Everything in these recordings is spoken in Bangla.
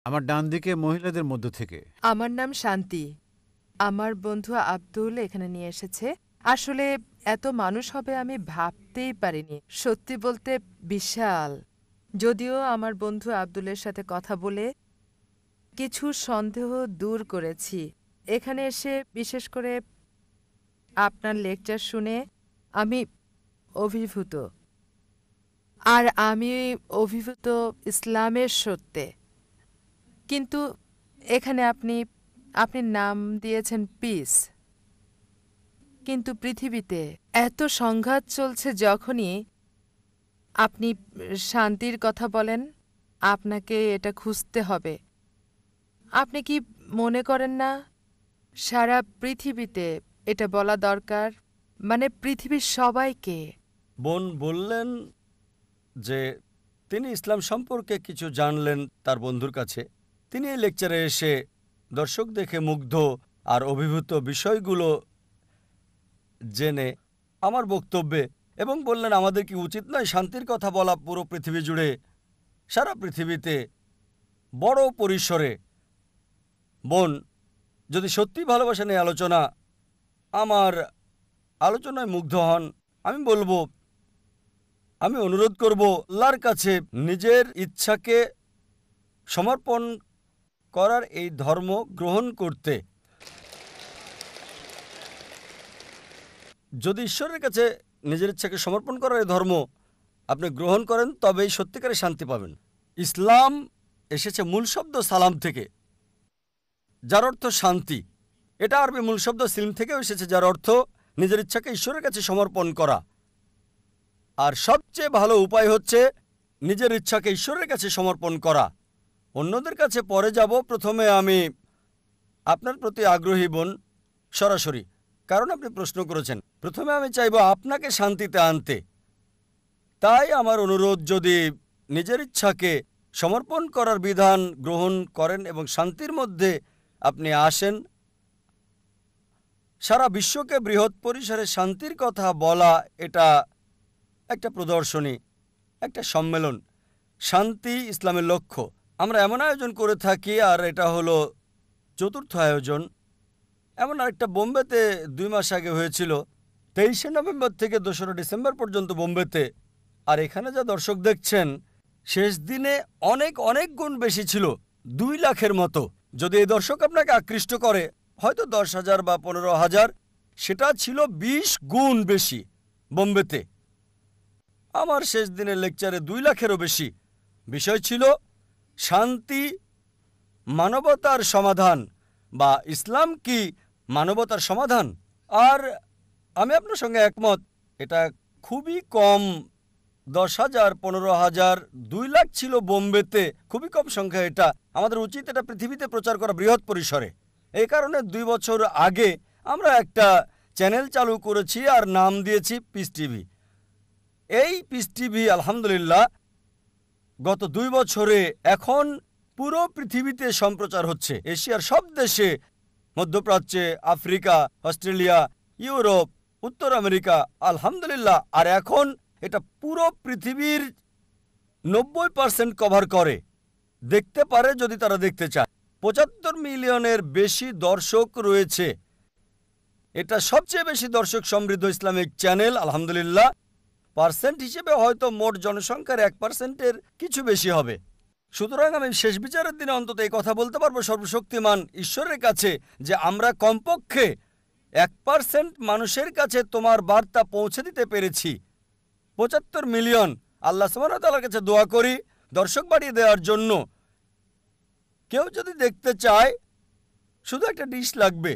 আমার ডান দিকে মহিলাদের মধ্য থেকে। আমার নাম শান্তি। আমার বন্ধু আব্দুল এখানে নিয়ে এসেছে। আসলে এত মানুষ হবে আমি ভাবতেই পারিনি। সত্যি বলতে বিশাল। যদিও আমার বন্ধু আব্দুলের সাথে কথা বলে কিছু সন্দেহ দূর করেছি। এখানে এসে বিশেষ করে আপনার লেকচার শুনে আমি অভিভূত। আর আমি অভিভূত ইসলামের সত্যে। কিন্তু এখানে আপনি নাম দিয়েছেন পিস, কিন্তু পৃথিবীতে এত সংঘাত চলছে, যখনই আপনি শান্তির কথা বলেন আপনাকে এটা খুঁজতে হবে। আপনি কি মনে করেন না সারা পৃথিবীতে এটা বলা দরকার, মানে পৃথিবীর সবাইকে? বোন বললেন যে তিনি ইসলাম সম্পর্কে কিছু জানলেন তার বন্ধুর কাছে। তিনি এই লেকচারে এসে দর্শক দেখে মুগ্ধ আর অভিভূত বিষয়গুলো জেনে আমার বক্তব্যে এবং বললেন আমাদের কি উচিত নয় শান্তির কথা বলা পুরো পৃথিবী জুড়ে, সারা পৃথিবীতে বড় পরিসরে। বোন যদি সত্যি ভালোবাসা নিয়ে আলোচনা, আমার আলোচনায় মুগ্ধ হন, আমি বলবো, আমি অনুরোধ করব আল্লাহর কাছে নিজের ইচ্ছাকে সমর্পণ করার এই ধর্ম গ্রহণ করতে। যদি ঈশ্বরের কাছে নিজের ইচ্ছাকে সমর্পণ করার এই ধর্ম আপনি গ্রহণ করেন, তবেই সত্যিকারের শান্তি পাবেন। ইসলাম এসেছে মূল শব্দ সালাম থেকে, যার অর্থ শান্তি। এটা আরবি মূল শব্দ সিলম থেকেও এসেছে, যার অর্থ নিজের ইচ্ছাকে ঈশ্বরের কাছে সমর্পণ করা। আর সবচেয়ে ভালো উপায় হচ্ছে নিজের ইচ্ছাকে ঈশ্বরের কাছে সমর্পণ করা। অন্যদের কাছে পরে যাব, প্রথমে আমি আপনার প্রতি আগ্রহী বোন সরাসরি, কারণ আপনি প্রশ্ন করেছেন। প্রথমে আমি চাইব আপনাকে শান্তিতে আনতে। তাই আমার অনুরোধ, যদি নিজের ইচ্ছাকে সমর্পণ করার বিধান গ্রহণ করেন এবং শান্তির মধ্যে আপনি আসেন, সারা বিশ্বকে বৃহৎ পরিসরে শান্তির কথা বলা এটা একটা প্রদর্শনী, একটা সম্মেলন। শান্তি ইসলামের লক্ষ্য। আমরা এমন আয়োজন করে থাকি, আর এটা হলো চতুর্থ আয়োজন। এমন আরেকটা বোম্বেতে 2 মাস আগে হয়েছিল, 23শে নভেম্বর থেকে 2রা ডিসেম্বর পর্যন্ত বোম্বেতে। আর এখানে যা দর্শক দেখছেন শেষ দিনে অনেক অনেক গুণ বেশি ছিল, 2 লাখের মতো। যদি এই দর্শক আপনাকে আকৃষ্ট করে, হয়তো 10,000 বা 15,000, সেটা ছিল 20 গুণ বেশি বোম্বেতে। আমার শেষ দিনের লেকচারে 2 লাখেরও বেশি। বিষয় ছিল শান্তি মানবতার সমাধান, বা ইসলাম কি মানবতার সমাধান। আর আমি আপনার সঙ্গে একমত, এটা খুবই কম। 10,000, 15,000, 2 লাখ ছিল বোম্বেতে, খুবই কম সংখ্যা। এটা আমাদের উচিত এটা পৃথিবীতে প্রচার করা বৃহৎ পরিসরে। এই কারণে 2 বছর আগে আমরা একটা চ্যানেল চালু করেছি আর নাম দিয়েছি পিস টিভি। এই পিস টিভি আলহামদুলিল্লাহ গত 2 বছরে এখন পুরো পৃথিবীতে সম্প্রচার হচ্ছে, এশিয়ার সব দেশে, মধ্যপ্রাচ্যে, আফ্রিকা, অস্ট্রেলিয়া, ইউরোপ, উত্তর আমেরিকা, আলহামদুলিল্লাহ। আর এখন এটা পুরো পৃথিবীর 90% কভার করে, দেখতে পারে যদি তারা দেখতে চায়। 75 মিলিয়নের বেশি দর্শক রয়েছে। এটা সবচেয়ে বেশি দর্শক সমৃদ্ধ ইসলামিক চ্যানেল আলহামদুলিল্লাহ। পার্সেন্ট হিসেবে হয়তো মোট জনসংখ্যার 1%-এর কিছু বেশি হবে। সুতরাং আমি শেষ বিচারের দিনে অন্তত এই কথা বলতে পারবো সর্বশক্তিমান ঈশ্বরের কাছে যে আমরা কমপক্ষে 1% মানুষের কাছে তোমার বার্তা পৌঁছে দিতে পেরেছি। 75 মিলিয়ন। আল্লাহ সুবহানাহু ওয়া তাআলার কাছে দোয়া করি দর্শক বাড়িয়ে দেওয়ার জন্য। কেউ যদি দেখতে চায়, শুধু একটা ডিশ লাগবে,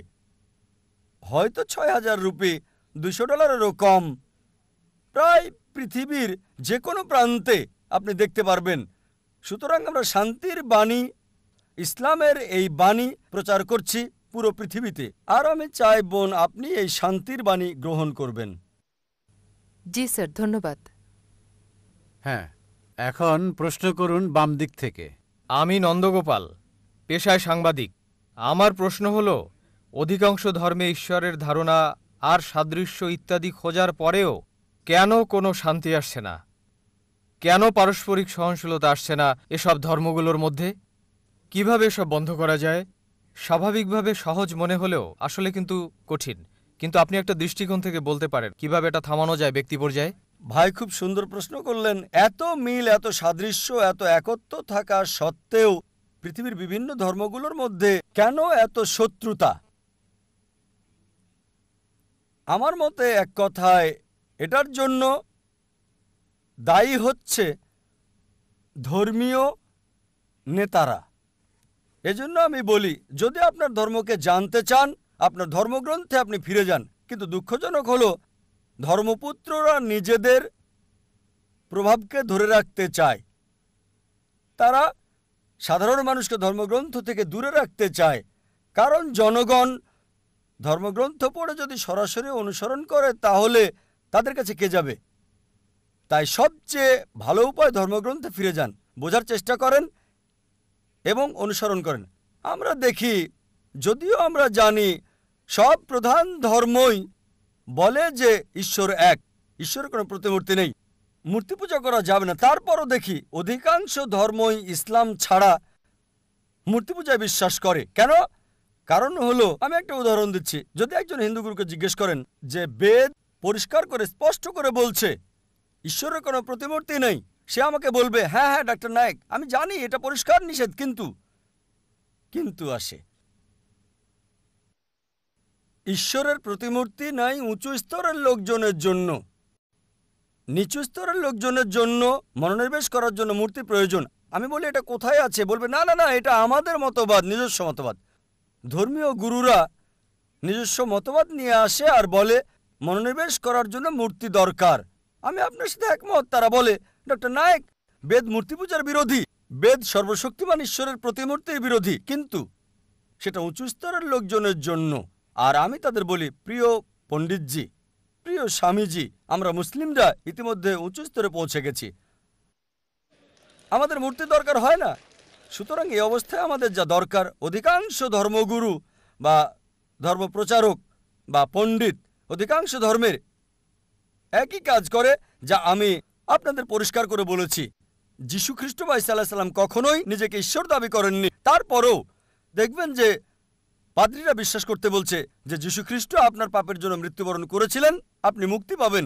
হয়তো 6,000 রুপি, $200-এরও কম। প্রায় পৃথিবীর যে কোনো প্রান্তে আপনি দেখতে পারবেন। সুতরাং আমরা শান্তির বাণী, ইসলামের এই বাণী প্রচার করছি পুরো পৃথিবীতে। আর আমি চাই বোন আপনি এই শান্তির বাণী গ্রহণ করবেন। জি স্যার, ধন্যবাদ। হ্যাঁ, এখন প্রশ্ন করুন বাম দিক থেকে। আমি নন্দগোপাল, পেশায় সাংবাদিক। আমার প্রশ্ন হল, অধিকাংশ ধর্মে ঈশ্বরের ধারণা আর সাদৃশ্য ইত্যাদি খোঁজার পরেও কেন কোনো শান্তি আসছে না? কেন পারস্পরিক সহনশীলতা আসছে না এসব ধর্মগুলোর মধ্যে? কিভাবে এসব বন্ধ করা যায়? স্বাভাবিকভাবে সহজ মনে হলেও আসলে কিন্তু কঠিন। কিন্তু আপনি একটা দৃষ্টিকোণ থেকে বলতে পারেন কিভাবে এটা থামানো যায় ব্যক্তি পর্যায়ে। ভাই খুব সুন্দর প্রশ্ন করলেন। এত মিল, এত সাদৃশ্য, এত একত্ব থাকা সত্ত্বেও পৃথিবীর বিভিন্ন ধর্মগুলোর মধ্যে কেন এত শত্রুতা? আমার মতে এক কথায় এটার জন্য দায়ী হচ্ছে ধর্মীয় নেতারা। এজন্য আমি বলি, যদি আপনার ধর্মকে জানতে চান, আপনার ধর্মগ্রন্থে আপনি ফিরে যান। কিন্তু দুঃখজনক হলো ধর্মপুত্ররা নিজেদের প্রভাবকে ধরে রাখতে চায়। তারা সাধারণ মানুষকে ধর্মগ্রন্থ থেকে দূরে রাখতে চায়, কারণ জনগণ ধর্মগ্রন্থ পড়ে যদি সরাসরি অনুসরণ করে তাহলে তাদের কাছে কে যাবে? তাই সবচেয়ে ভালো উপায় ধর্মগ্রন্থে ফিরে যান, বোঝার চেষ্টা করেন এবং অনুসরণ করেন। আমরা দেখি, যদিও আমরা জানি সব প্রধান ধর্মই বলে যে ঈশ্বর এক, ঈশ্বরের কোনো প্রতিমূর্তি নেই, মূর্তি পূজা করা যাবে না, তারপরও দেখি অধিকাংশ ধর্মই ইসলাম ছাড়া মূর্তি পূজায় বিশ্বাস করে। কেন? কারণ হলো, আমি একটা উদাহরণ দিচ্ছি। যদি একজন হিন্দু গুরুকে জিজ্ঞেস করেন যে বেদ পরিষ্কার করে স্পষ্ট করে বলছে ঈশ্বরের কোনো প্রতিমূর্তি নেই, সে আমাকে বলবে, হ্যাঁ হ্যাঁ ডাক্তার নায়েক, আমি জানি এটা পরিষ্কার নিষেধ, কিন্তু আসে। ঈশ্বরের প্রতিমূর্তি নাই উঁচু স্তরের লোকজনের জন্য, নিচু স্তরের লোকজনের জন্য মনোনিবেশ করার জন্য মূর্তি প্রয়োজন। আমি বলি, এটা কোথায় আছে? বলবে, না না না, এটা আমাদের মতবাদ, নিজস্ব মতবাদ। ধর্মীয় গুরুরা নিজস্ব মতবাদ নিয়ে আসে আর বলে মনোনিবেশ করার জন্য মূর্তি দরকার। আমি আপনার সাথে একমত। তারা বলে, ডক্টর নায়েক, বেদ মূর্তি পূজার বিরোধী, বেদ সর্বশক্তিমান ঈশ্বরের প্রতিমূর্তির বিরোধী, কিন্তু সেটা উঁচু স্তরের লোকজনের জন্য। আর আমি তাদের বলি, প্রিয় পণ্ডিতজি, প্রিয় স্বামীজি, আমরা মুসলিমরা ইতিমধ্যে উঁচু স্তরে পৌঁছে গেছি, আমাদের মূর্তি দরকার হয় না। সুতরাং এই অবস্থায় আমাদের যা দরকার, অধিকাংশ ধর্মগুরু বা ধর্মপ্রচারক বা পণ্ডিত অধিকাংশ ধর্মের একই কাজ করে, যা আমি আপনাদের পরিষ্কার করে বলেছি। যীশু খ্রিস্ট বা ঈসা আলাইহিস সালাম কখনোই নিজেকে ঈশ্বর দাবি করেননি। তারপরও দেখবেন যে পাদ্রীরা বিশ্বাস করতে বলছে যে যীশু খ্রিস্ট আপনার পাপের জন্য মৃত্যুবরণ করেছিলেন, আপনি মুক্তি পাবেন।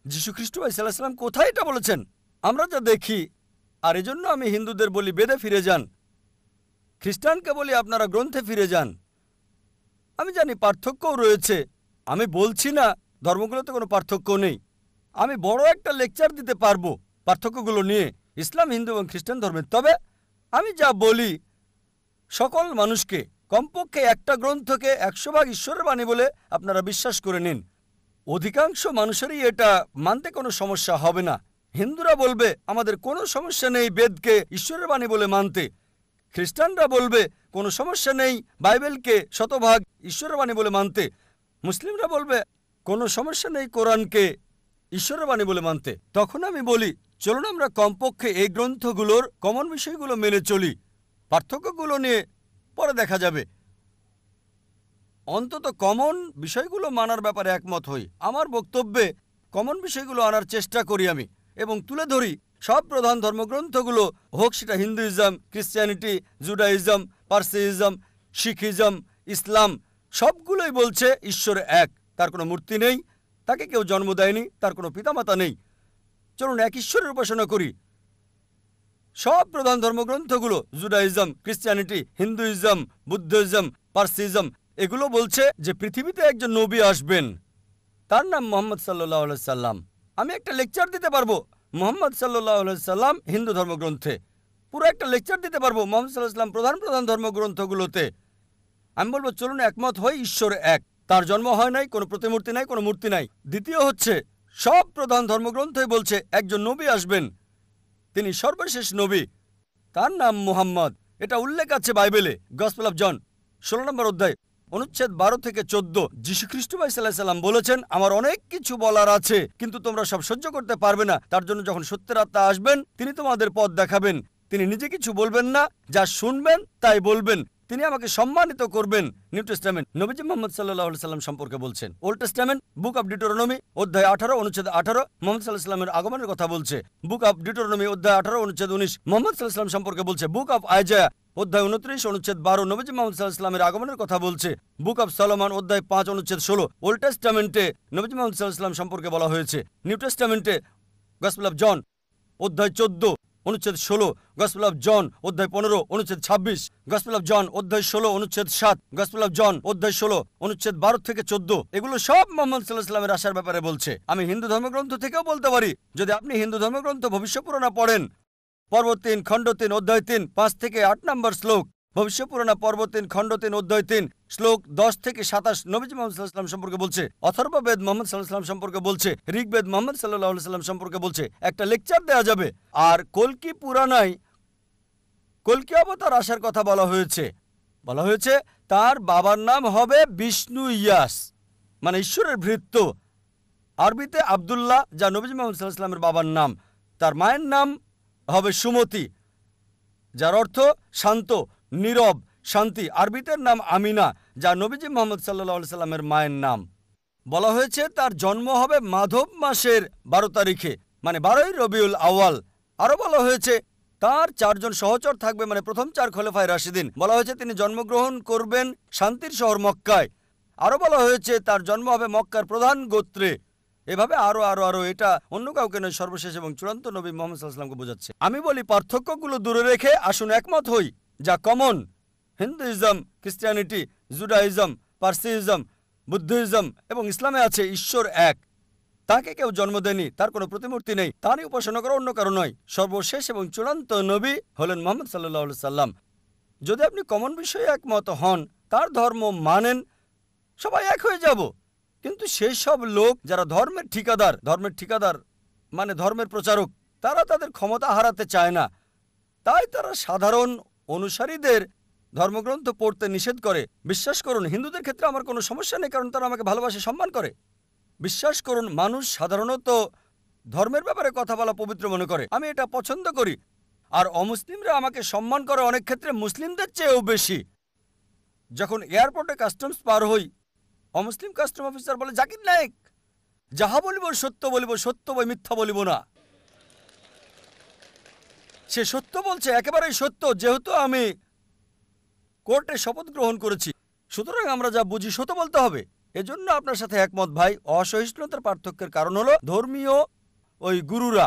যীশু খ্রিস্ট বা ঈসা আলাইহিস সালাম কোথায় এটা বলেছেন? আমরা যা দেখি। আর এজন্য আমি হিন্দুদের বলি, বেদে ফিরে যান। খ্রিস্টানকে বলি, আপনারা গ্রন্থে ফিরে যান। আমি জানি পার্থক্যও রয়েছে, আমি বলছি না ধর্মগুলোতে কোনো পার্থক্য নেই। আমি বড় একটা লেকচার দিতে পারবো পার্থক্যগুলো নিয়ে ইসলাম, হিন্দু এবং খ্রিস্টান ধর্মের। তবে আমি যা বলি, সকল মানুষকে কমপক্ষে একটা গ্রন্থকে 100 ভাগ ঈশ্বরের বাণী বলে আপনারা বিশ্বাস করে নিন। অধিকাংশ মানুষেরই এটা মানতে কোনো সমস্যা হবে না। হিন্দুরা বলবে, আমাদের কোনো সমস্যা নেই বেদকে ঈশ্বরের বাণী বলে মানতে। খ্রিস্টানরা বলবে, কোনো সমস্যা নেই বাইবেলকে 100 ভাগ ঈশ্বরের বাণী বলে মানতে। মুসলিমরা বলবে, কোনো সমস্যা নেই কোরআনকে ঈশ্বরের বাণী বলে মানতে। তখন আমি বলি, চলুন আমরা কমপক্ষে এই গ্রন্থগুলোর কমন বিষয়গুলো মেনে চলি, পার্থক্যগুলো নিয়ে পরে দেখা যাবে। অন্তত কমন বিষয়গুলো মানার ব্যাপারে একমত হই। আমার বক্তব্যে কমন বিষয়গুলো আনার চেষ্টা করি আমি, এবং তুলে ধরি সব প্রধান ধর্মগ্রন্থগুলো, হোক সেটা হিন্দুইজম, ক্রিশ্চিয়ানিটি, জুডাইজম, পার্সিইজম, শিখিজম, ইসলাম, সবগুলোই বলছে ঈশ্বর এক, তার কোনো মূর্তি নেই, তাকে কেউ জন্ম দেয়নি, তার কোনো পিতামাতা নেই। চলুন এক ঈশ্বরের উপাসনা করি। সব প্রধান ধর্মগ্রন্থগুলো, জুডাইজম, ক্রিশ্চিয়ানিটি, হিন্দুইজম, বুদ্ধিজম, পার্সিজম, এগুলো বলছে যে পৃথিবীতে একজন নবী আসবেন, তার নাম মোহাম্মদ সাল্লাল্লাহু আলাইহি সাল্লাম। আমি একটা লেকচার দিতে পারবো মোহাম্মদ সাল্লাল্লাহু আলাইহি সাল্লাম হিন্দু ধর্মগ্রন্থে, পুরো একটা লেকচার দিতে পারবো মোহাম্মদ সাল্লাল্লাহু আলাইহি সাল্লাম প্রধান প্রধান ধর্মগ্রন্থগুলোতে। আমি বলবো, চলুন একমত হই, ঈশ্বর এক, তার জন্ম হয় নাই, কোনো প্রতিমূর্তি নাই, কোনো মূর্তি নাই। দ্বিতীয় হচ্ছে, সব প্রধান ধর্মগ্রন্থই বলছে একজন নবী আসবেন, তিনি সর্বশেষ নবী, তার নাম মুহাম্মদ। এটা উল্লেখ আছে বাইবেলে, গসপেল অফ জন 16 নম্বর অধ্যায়, অনুচ্ছেদ 12 থেকে 14। যীশু খ্রিস্ট ভাই সাল্লাল্লাহু আলাইহি সাল্লাম বলেছেন, আমার অনেক কিছু বলার আছে, কিন্তু তোমরা সব সহ্য করতে পারবে না। তার জন্য যখন সত্যের আত্মা আসবেন, তিনি তোমাদের পথ দেখাবেন। তিনি নিজে কিছু বলবেন না, যা শুনবেন তাই বলবেন। তিনি আমাকে সম্মানিত করবেন। নিউ টেস্টামেন্ট নবীজি মুহাম্মদ সাল্লাল্লাহু আলাইহি সাল্লাম সম্পর্কে বলছেন। Old testament book of Deuteronomy অধ্যায় 18 অনুচ্ছেদ 18 মুহাম্মদ সাল্লাল্লাহু আলাইহি সাল্লামের আগমনের কথা বলছে। বুক অফ ডিউটোরনমি অধ্যায় 18 অনুচ্ছেদ 19 মুহাম্মদ সাল্লাল্লাহু আলাইহি সাল্লাম সম্পর্কে বলছে। বুক অফ আইজায়া অধ্যায় 29 অনুচ্ছেদ 12 নবীজি মুহাম্মদ সাল্লাল্লাহু আলাইহি ওয়াসাল্লামের আগমনের কথা বলছে। বুক অব সলোমন অধ্যায় 5 অনুচ্ছেদ 16 ওল্ড টেস্টামেন্টে নবীজি মুহাম্মদ সাল্লাল্লাহু আলাইহি ওয়াসাল্লাম সম্পর্কে বলা হয়েছে। নিউ টেস্টামেন্টে গসপেল অফ জন অধ্যায় 14 অনুচ্ছেদ 16, গসপেল অফ জন অধ্যায় 15 অনুচ্ছেদ 26, গসপেল অফ জন অধ্যায় 16 অনুচ্ছেদ 7, গসপেল অফ জন অধ্যায় 16 অনুচ্ছেদ 12 থেকে 14। এগুলো সব মুহাম্মদ সাল্লাল্লাহু আলাইহি ওয়াসাল্লামের আসার ব্যাপারে বলছে। আমি হিন্দু ধর্মগ্রন্থ থেকেও বলতে পারি, যদি আপনি হিন্দু ধর্মগ্রন্থ ভবিষ্যপুরাণা পড়েন, পর্ব 3 খণ্ড 3 অধ্যায় 3 5 থেকে 8 নম্বর শ্লোক, ভবিষ্যপুরাণা পর্ব 3 খণ্ড 3 অধ্যায় 3 শ্লোক 10 থেকে 27 নবীজি মুহাম্মদ সাল্লাল্লাহু আলাইহি ওয়াসাল্লাম সম্পর্কে বলছে। অথর্ববেদ মুহাম্মদ সাল্লাল্লাহু আলাইহি ওয়াসাল্লাম সম্পর্কে বলছে। ঋগ্বেদ মুহাম্মদ সাল্লাল্লাহু আলাইহি ওয়াসাল্লাম সম্পর্কে বলছে। একটা লেকচার দেওয়া যাবে। আর কল্কি পুরাণায় কল্কি অবতার আসার কথা বলা হয়েছে তার বাবার নাম হবে বিষ্ণু ইয়াস, মানে ঈশ্বরের ভৃত্য। আরবিতে আব্দুল্লাহ, যা নবীজি মুহাম্মদ সাল্লাল্লাহু আলাইহি ওয়াসাল্লামের বাবার নাম। তার মায়ের নাম হবে সুমতি, যার অর্থ শান্ত, নীরব, শান্তি। আরবিতে নাম আমিনা, যা নবীজি মুহাম্মদ সাল্লাল্লাহু আলাইহি ওয়াসাল্লামের মায়ের নাম। বলা হয়েছে তার জন্ম হবে মাধব মাসের 12 তারিখে, মানে 12ই রবিউল আউয়াল। আরও বলা হয়েছে তার 4 জন সহচর থাকবে, মানে প্রথম 4 খলিফায়ে রাশিদিন। বলা হয়েছে তিনি জন্মগ্রহণ করবেন শান্তির শহর মক্কায়। আরও বলা হয়েছে তার জন্ম হবে মক্কার প্রধান গোত্রে। এভাবে আরো আরো আরো এটা অন্য কাউকে নয়, সর্বশেষ এবং চূড়ান্ত নবী মুহাম্মদ সাল্লাল্লাহু আলাইহি ওয়াসাল্লামকে বোঝাচ্ছে। আমি বলি পার্থক্যগুলো দূরে রেখে আসুন একমত হই, যা common. Hinduism, Christianity, Judaism, Parsism, Buddhism এবং ইসলামে আছে ঈশ্বর এক। তাকে কেউ জন্ম দেয়নি, তার কোনো প্রতিমূর্তি নেই, তারই উপাসনা করা অন্য কারো নয়। সর্বশেষ এবং চূড়ান্ত নবী হলেন মুহাম্মদ সাল্লাল্লাহু আলাইহি ওয়াসাল্লাম। যদি আপনি কমন বিষয়ে একমত হন, তার ধর্ম মানেন, সবাই এক হয়ে যাব। কিন্তু সেই সব লোক যারা ধর্মের ঠিকাদার মানে ধর্মের প্রচারক, তারা তাদের ক্ষমতা হারাতে চায় না। তাই তারা সাধারণ অনুসারীদের ধর্মগ্রন্থ পড়তে নিষেধ করে। বিশ্বাস করুন, হিন্দুদের ক্ষেত্রে আমার কোনো সমস্যা নেই, কারণ তারা আমাকে ভালোবাসে, সম্মান করে। বিশ্বাস করুন, মানুষ সাধারণত ধর্মের ব্যাপারে কথা বলা পবিত্র মনে করে। আমি এটা পছন্দ করি। আর অমুসলিমরা আমাকে সম্মান করে অনেক ক্ষেত্রে মুসলিমদের চেয়েও বেশি। যখন এয়ারপোর্টে কাস্টমস পার হই, অমুসলিম কাস্টম অফিসার বলে, জাকির নায়েক, যাহা বলিব সত্য বলিব, সত্য বই মিথ্যা বলিব না। সে সত্য বলছে, একেবারেই সত্য, যেহেতু আমি কোর্টে শপথ গ্রহণ করেছি, সুতরাং আমরা যা বুঝি সত্য বলতে হবে। এজন্য আপনার সাথে একমত ভাই। অসহিষ্ণুতার পার্থক্যের কারণ হলো ধর্মীয় গুরুরা,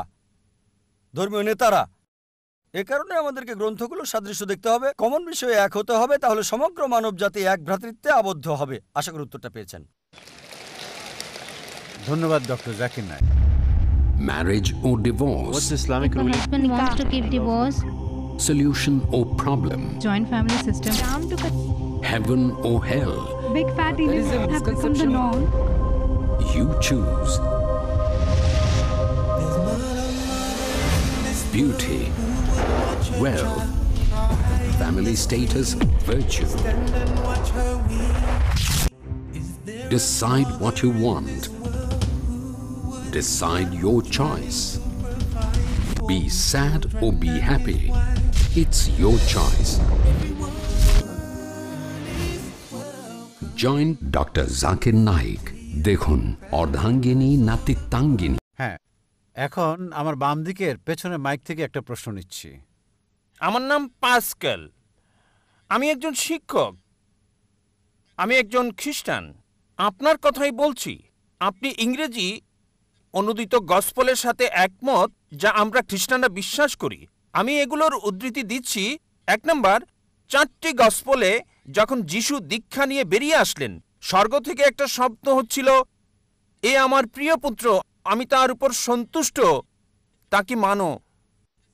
ধর্মীয় নেতারা। এ কারণে আমাদেরকে গ্রন্থগুলো সাদৃশ্য দেখতে হবে, কমন বিষয়ে এক হতে হবে, তাহলে সমগ্র মানব জাতি এক ভ্রাতৃত্বে আবদ্ধ হবে। আশা করি উত্তরটা পেয়েছেন। ধন্যবাদ doctor Zakir Naik. Marriage or divorce? What's Islamic If a ruling? husband wants to give divorce, Solution or problem? Joint family system. down to Heaven or hell? Big fat events have become the norm. You choose. Beauty, wealth, family status, virtue. Decide what you want. Decide your choice. Be sad or be happy. It's your choice. Join Dr. Zakir Naik. দেখুন অর্ধাঙ্গিনী নাতিত্বাঙ্গিনী। হ্যাঁ, এখন আমার বাম দিকের পেছনে মাইক থেকে একটা প্রশ্ন নিচ্ছি। আমার নাম পাস্কেল। আমি একজন শিক্ষক। আমি একজন খ্রিস্টান। আপনার কথাই বলছি। আপনি ইংরেজি অনুদিত গসপলের সাথে একমত, যা আমরা খ্রিস্টানরা বিশ্বাস করি। আমি এগুলোর উদ্ধৃতি দিচ্ছি। 1 নম্বর, 4টি গসপলে যখন যিশু দীক্ষা নিয়ে বেরিয়ে আসলেন, স্বর্গ থেকে একটা শব্দ হচ্ছিল, এ আমার প্রিয় পুত্র, আমি তার উপর সন্তুষ্ট, তাকে মানো।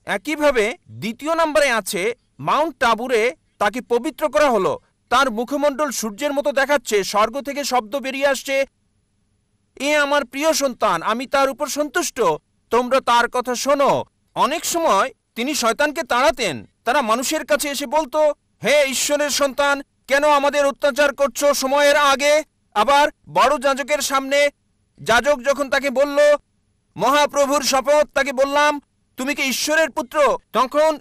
একইভাবে 2 নম্বরে আছে, মাউন্ট টাবুরে তাকে পবিত্র করা হলো, তার মুখমণ্ডল সূর্যের মতো দেখাচ্ছে, স্বর্গ থেকে শব্দ বেরিয়ে আসছে, এ আমার প্রিয় সন্তান, আমি তার উপর সন্তুষ্ট, তোমরা তার কথা শোনো। অনেক সময় তিনি শয়তানকে তাড়াতেন। তারা মানুষের কাছে এসে বলতো, হে ঈশ্বরের সন্তান, কেন আমাদের অত্যাচার করছো সময়ের আগে? আবার বড় যাজকের সামনে যাজক যখন তাকে বলল, মহাপ্রভুর শপথ, তাকে বললাম, তুমি কি ঈশ্বরের পুত্র? তখন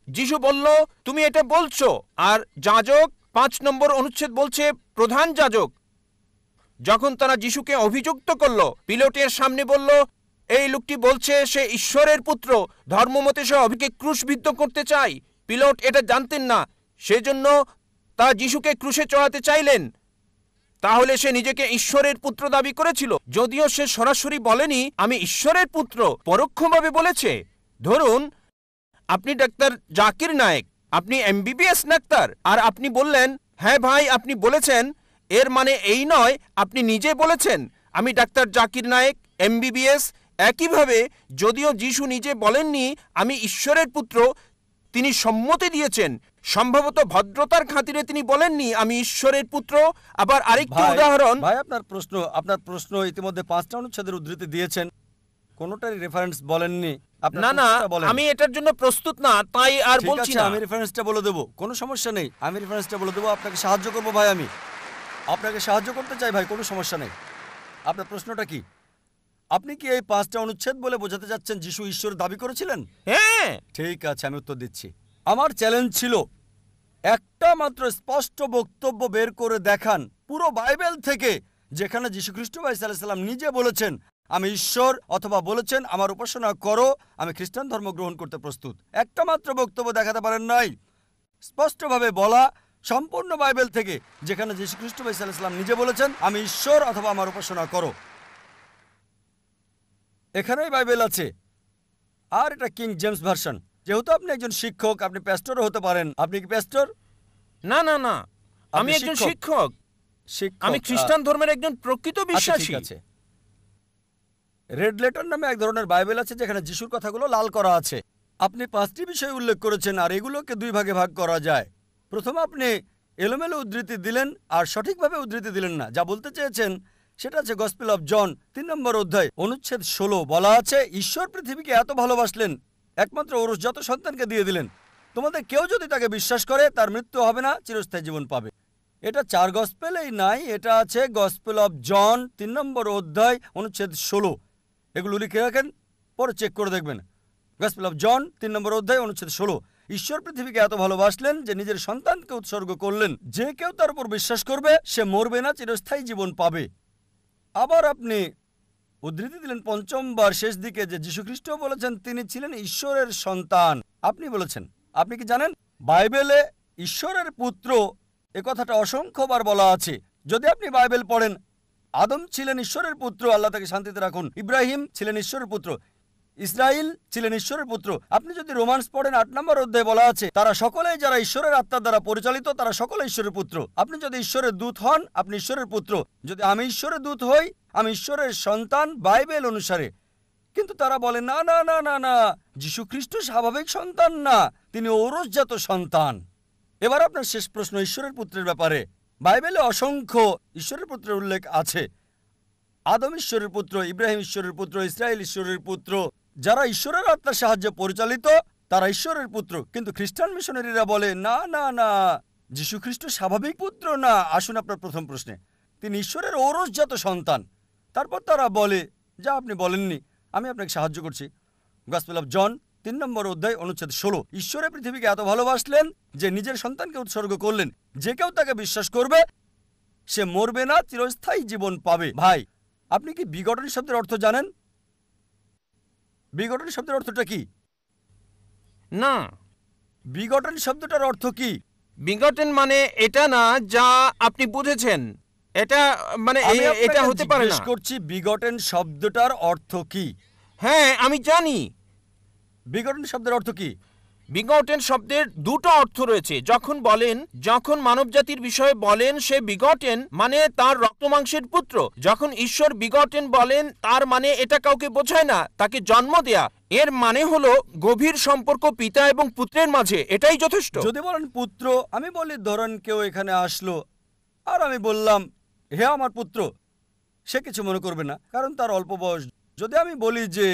যিশু বলল, তুমি এটা বলছো। আর যাজক 5 নম্বর অনুচ্ছেদ বলছে, প্রধান যাজক যখন তারা যিশুকে অভিযুক্ত করল, পিলোটের সামনে বলল, এই লোকটি বলছে সে ঈশ্বরের পুত্র, ধর্মমতে সে অভিকে ক্রুশবিদ্ধ করতে চায়। পিলোট এটা জানতেন না, সেজন্য তা যিশুকে ক্রুশে চড়াতে চাইলেন। তাহলে সে নিজেকে ঈশ্বরের পুত্র দাবি করেছিল, যদিও সে সরাসরি বলেনি আমি ঈশ্বরের পুত্র, পরোক্ষভাবে বলেছে। ধরুন আপনি ডাক্তার জাকির নায়েক, আপনি এমবিবিএস ডাক্তার, আর আপনি বললেন হ্যাঁ ভাই আপনি বলেছেন, এর মানে এই নয় আপনি নিজে বলেছেন আমি ডাক্তার জাকির নায়েক এমবিবিএস। একইভাবে যদিও যিশু নিজে বলেননি আমি ঈশ্বরের পুত্র, তিনি সম্মতি দিয়েছেন, সম্ভবত ভদ্রতার খাতিরে তিনি বলেননি আমি ঈশ্বরের পুত্র। আবার আরেকটি উদাহরণ। ভাই আপনার প্রশ্ন ইতিমধ্যে 5টা অনুচ্ছেদের উদ্ধৃতি দিয়েছেন, কোনোটারই রেফারেন্স বলেননি। না না, আমি এটার জন্য প্রস্তুত না, তাই আর বলছি না। আমি রেফারেন্সটা বলে দেবো, কোনো সমস্যা নেই, আমি রেফারেন্সটা বলে দেবো, আপনাকে সাহায্য করবো ভাই, আমি আপনাকে সাহায্য করতে চাই ভাই, কোনো সমস্যা নেই। আপনার প্রশ্নটা কি? আপনি কি এই 5টা অনুচ্ছেদ বলে বোঝাতে যাচ্ছেন যিশু ঈশ্বর দাবি করেছিলেন? হ্যাঁ। ঠিক আছে, আমি উত্তর দিচ্ছি। আমার চ্যালেঞ্জ ছিল একটা মাত্র স্পষ্ট বক্তব্য বের করে দেখান পুরো বাইবেল থেকে, যেখানে যীশু খ্রিস্ট ভাই সাল্লাল্লাহু আলাইহি সাল্লাম নিজে বলেছেন আমি ঈশ্বর, অথবা বলেছেন আমার উপাসনা করো, আমি খ্রিস্টান ধর্ম গ্রহণ করতে প্রস্তুত। একটা মাত্র বক্তব্য দেখাতে পারেন নাই স্পষ্টভাবে বলা সম্পূর্ণ বাইবেল থেকে, যেখানে যীশু খ্রিস্ট ভাই সাল্লাল্লাহু আলাইহি সাল্লাম নিজে বলেছেন আমি ঈশ্বর অথবা আমার উপাসনা করো। এখানেই বাইবেল আছে, আর এটা কিং জেমস ভার্সন। যেহেতু আপনি একজন শিক্ষক, আপনি প্যাস্টরও হতে পারেন। আপনি কি প্যাস্টর? না না না, আমি একজন শিক্ষক। আমি খ্রিস্টান ধর্মের একজন প্রকৃত বিশ্বাসী। ঠিক আছে। রেড লেটার নামে এক ধরনের বাইবেল আছে যেখানে যিশুর কথাগুলো লাল করা আছে। আপনি 5টি বিষয় উল্লেখ করেছেন, আর এগুলোকে 2 ভাগে ভাগ করা যায়। প্রথমে আপনি এলোমেলো উদ্ধৃতি দিলেন আর সঠিকভাবে উদ্ধৃতি দিলেন না। যা বলতে চেয়েছেন সেটা আছে গসপেল অফ জন 3 নম্বর অধ্যায় অনুচ্ছেদ 16, বলা আছে ঈশ্বর পৃথিবীকে এত ভালোবাসলেন একমাত্র ঔরসজাত সন্তানকে দিয়ে দিলেন, তোমাদের কেউ যদি তাকে বিশ্বাস করে তার মৃত্যু হবে না, চিরস্থায়ী জীবন পাবে। এটা 4 গসপেলেই নাই, এটা আছে গসপেল অফ জন 3 নম্বর অধ্যায় অনুচ্ছেদ 16। এগুলো লিখে রাখেন, পরে চেক করে দেখবেন। গসপেল অফ জন 3 নম্বর অধ্যায় অনুচ্ছেদ 16, ঈশ্বর পৃথিবীকে এত ভালোবাসলেন যে নিজের সন্তানকে উৎসর্গ করলেন, যে কেউ তার উপর বিশ্বাস করবে সে মরবে না, চিরস্থায়ী জীবন পাবে। আবার আপনি উদ্ধৃতি দিলেন 5বার শেষ দিকে যে যীশুখ্রিস্ট বলেছেন তিনি ছিলেন ঈশ্বরের সন্তান। আপনি বলেছেন, আপনি কি জানেন বাইবেলে ঈশ্বরের পুত্র এ কথাটা অসংখ্যবার বলা আছে। যদি আপনি বাইবেল পড়েন, আদম ছিলেন ঈশ্বরের পুত্র, আল্লাহ তাকে শান্তিতে রাখুন। ইব্রাহিম ছিলেন ঈশ্বরের পুত্র, ইসরাইল ছিলেন ঈশ্বরের পুত্র। আপনি যদি রোমান্স পড়েন 8 নম্বর অধ্যায়ে বলা আছে তারা সকলেই যারা ঈশ্বরের আত্মার দ্বারা পরিচালিত তারা সকলে ঈশ্বরের পুত্র। আপনি যদি ঈশ্বরের দূত হন আপনি ঈশ্বরের পুত্র। যদি আমি ঈশ্বরের দূত হই আমি ঈশ্বরের সন্তান বাইবেল অনুসারে। কিন্তু তারা বলে না না না না না, যীশু খ্রিস্ট স্বাভাবিক সন্তান না, তিনি ঔরসজাত সন্তান। এবার আপনার শেষ প্রশ্ন ঈশ্বরের পুত্রের ব্যাপারে। বাইবেলে অসংখ্য ঈশ্বরের পুত্রের উল্লেখ আছে। আদম ঈশ্বরের পুত্র, ইব্রাহিম ঈশ্বরের পুত্র, ইসরায়েল ঈশ্বরের পুত্র। যারা ঈশ্বরের আত্মার সাহায্যে পরিচালিত তারা ঈশ্বরের পুত্র। কিন্তু খ্রিস্টান মিশনারিরা বলে না না না, যীশু খ্রিস্ট স্বাভাবিক পুত্র না। আসুন আপনার প্রথম প্রশ্নে, তিনি ঈশ্বরের ঔরসজাত সন্তান। তারপর তারা বলে যা আপনি বলেননি, আমি আপনাকে সাহায্য করছি। গসপেল অফ জন 3 নম্বর অধ্যায় অনুচ্ছেদ 16, ঈশ্বরের পৃথিবীকে এত ভালোবাসলেন যে নিজের সন্তানকে উৎসর্গ করলেন, যে কেউ তাকে বিশ্বাস করবে সে মরবে না, চিরস্থায়ী জীবন পাবে। ভাই, আপনি কি বিগটন শব্দের অর্থ জানেন? বিগটন শব্দের অর্থটা কি? না। বিগটন শব্দটার অর্থ কি? বিগটেন মানে এটা না যা আপনি বুঝেছেন, এটা মানে এটা হতে পারে না। করছি বিগটেন শব্দটার অর্থ কি? হ্যাঁ আমি জানি। বিগটন শব্দের অর্থ কি? বিগটেন শব্দের 2টো অর্থ রয়েছে। যখন মানবজাতির বিষয়ে বলেন সে বিগটেন মানে তার রক্তমাংসের পুত্র। যখন ঈশ্বর বিগটেন বলেন তার মানে এটা কাউকে বোঝায় না, তাকে জন্ম দেয়া। এর মানে হলো গভীর সম্পর্ক পিতা এবং পুত্রের মাঝে, এটাই যথেষ্ট। যদি বলেন পুত্র, আমি বলি ধরেন কেউ এখানে আসলো আর আমি বললাম হে আমার পুত্র, সে কিছু মনে করবে না কারণ তার অল্প বয়স। যদি আমি বলি যে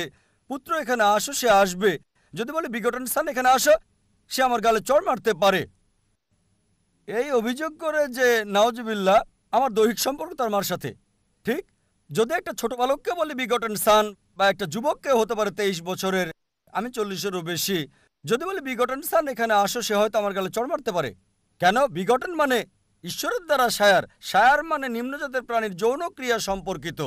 পুত্র এখানে আসো, সে আসবে। যদি বলি বিগটন সান এখানে আসো, সে আমার গালে চড় মারতে পারে। এই অভিযোগ করে যে নাউজুবিল্লাহ আমার দৈহিক সম্পর্ক তার মার সাথে। ঠিক যদি একটা ছোট বালককে বলি বিগটন সান, বা একটা যুবককে হতে পারে 23 বছরের, আমি 40-এরও বেশি, যদি বলি বিগটন সান এখানে আসো, সে হয়তো আমার গালে চড় মারতে পারে। কেন? বিগটন মানে ঈশ্বরের দ্বারা সায়ার, সায়ার মানে নিম্নজাতের প্রাণীর যৌন ক্রিয়া সম্পর্কিত।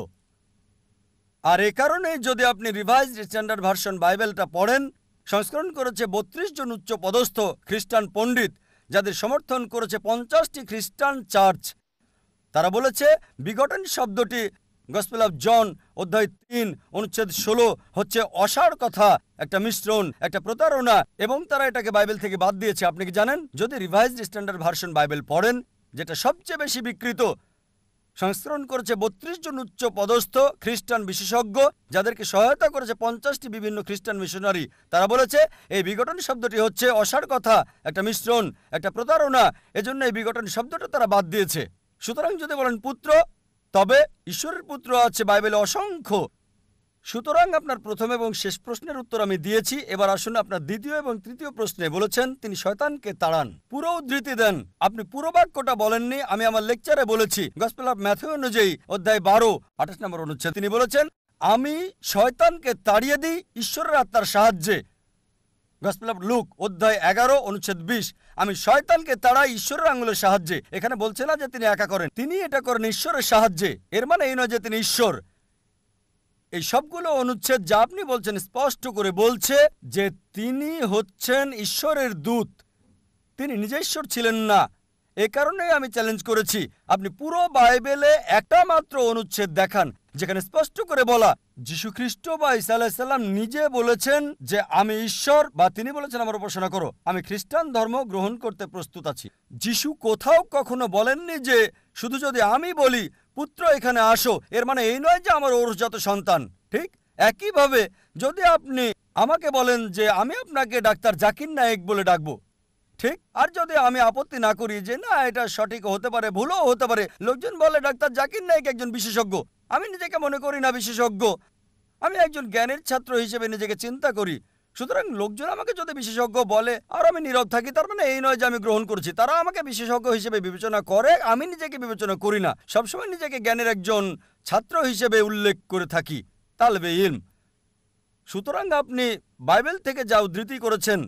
আর এ কারণে যদি আপনি রিভাইজড স্ট্যান্ডার্ড ভার্সন বাইবেলটা পড়েন, সংস্করণ করেছে 32 জন উচ্চ পদস্থ খ্রিস্টান পণ্ডিত, যাদের সমর্থন করেছে 50টি খ্রিস্টান চার্চ। তারা বলেছে বিঘটন শব্দটি গসপেল অফ জন অধ্যায় 3 অনুচ্ছেদ 16 হচ্ছে অসাড় কথা, একটা মিশ্রণ, একটা প্রতারণা, এবং তারা এটাকে বাইবেল থেকে বাদ দিয়েছে। আপনি কি জানেন, যদি রিভাইজড স্ট্যান্ডার্ড ভার্সন বাইবেল পড়েন, যেটা সবচেয়ে বেশি বিকৃত, সংস্করণ করেছে 32 জন উচ্চ পদস্থ খ্রিস্টান বিশেষজ্ঞ, যাদেরকে সহায়তা করেছে 50টি বিভিন্ন খ্রিস্টান মিশনারি। তারা বলেছে এই বিঘটন শব্দটি হচ্ছে অসাড় কথা, একটা মিশ্রণ, একটা প্রতারণা, এজন্য এই বিঘটন শব্দটা তারা বাদ দিয়েছে। সুতরাং যদি বলেন পুত্র, তবে ঈশ্বরের পুত্র আছে বাইবেলে অসংখ্য। সুতরাং আপনার প্রথম এবং শেষ প্রশ্নের উত্তর আমি দিয়েছি। এবার আসুন আপনার দ্বিতীয় এবং তৃতীয় প্রশ্নে। বলেছেন তিনি শয়তানকে তাড়ান, পুরো উদ্ধৃতি দেন। আপনি পুরো বাক্যটা বলেননি, আমি আমার লেকচারে বলেছি। গসপেল অফ ম্যাথিউ অনুযায়ী অধ্যায় 12 28 নম্বর অনুচ্ছেদ তিনি বলেছেন আমি শয়তানকে তাড়িয়ে দিই ঈশ্বরের আত্মার সাহায্যে। গসপেল অফ লুক অধ্যায় 11 অনুচ্ছেদ 20 আমি শয়তানকে তাড়াই ঈশ্বরের আঙুলের সাহায্যে। এখানে বলছে না যে তিনি একা করেন, তিনি এটা করেন ঈশ্বরের সাহায্যে। এর মানে এই নয় যে তিনি ঈশ্বর। এই সবগুলো অনুচ্ছেদ যা আপনি বলছেন স্পষ্ট করে বলছে যে তিনি হচ্ছেন ঈশ্বরের দূত, তিনি নিজে ঈশ্বর ছিলেন না। এ কারণেই আমি চ্যালেঞ্জ করেছি আপনি পুরো বাইবেলে একটা মাত্র অনুচ্ছেদ দেখান যেখানে স্পষ্ট করে বলা যীশু খ্রিস্ট বা ঈসা আলাইহিস সালাম নিজে বলেছেন যে আমি ঈশ্বর, বা তিনি বলেছেন আমার উপাসনা করো, আমি খ্রিস্টান ধর্ম গ্রহণ করতে প্রস্তুত আছি। যীশু কোথাও কখনো বলেননি যে শুধু যদি আমি বলি পুত্র এখানে আসো, এর মানে এই নয় যে আমার ওরসজাত সন্তান। ঠিক একইভাবে যদি আপনি আমাকে বলেন যে আমি আপনাকে ডাক্তার জাকির নায়েক বলে ডাকবো, ঠিক, আর যদি আমি আপত্তি না করি যে না এটা সঠিক হতে পারে, ভুলও হতে পারে, লোকজন বলে ডাক্তার জাকির নায়েক একজন বিশেষজ্ঞ, আমি নিজেকে মনে করি না বিশেষজ্ঞ, আমি একজন জ্ঞানের ছাত্র হিসেবে নিজেকে চিন্তা করি। সুতরাং লোকজন আমাকে যদি বিশেষজ্ঞ বলে আর আমি নীরব থাকি, তার মানে এই নয় যে আমি গ্রহণ করছি। তারা আমাকে বিশেষজ্ঞ হিসেবে বিবেচনা করে, আমি নিজেকে বিবেচনা করি না। সবসময় নিজেকে জ্ঞানের একজন ছাত্র হিসেবে উল্লেখ করে থাকি, তালবে ইলম। সুতরাং আপনি বাইবেল থেকে যা উদ্ধৃতি করেছেন,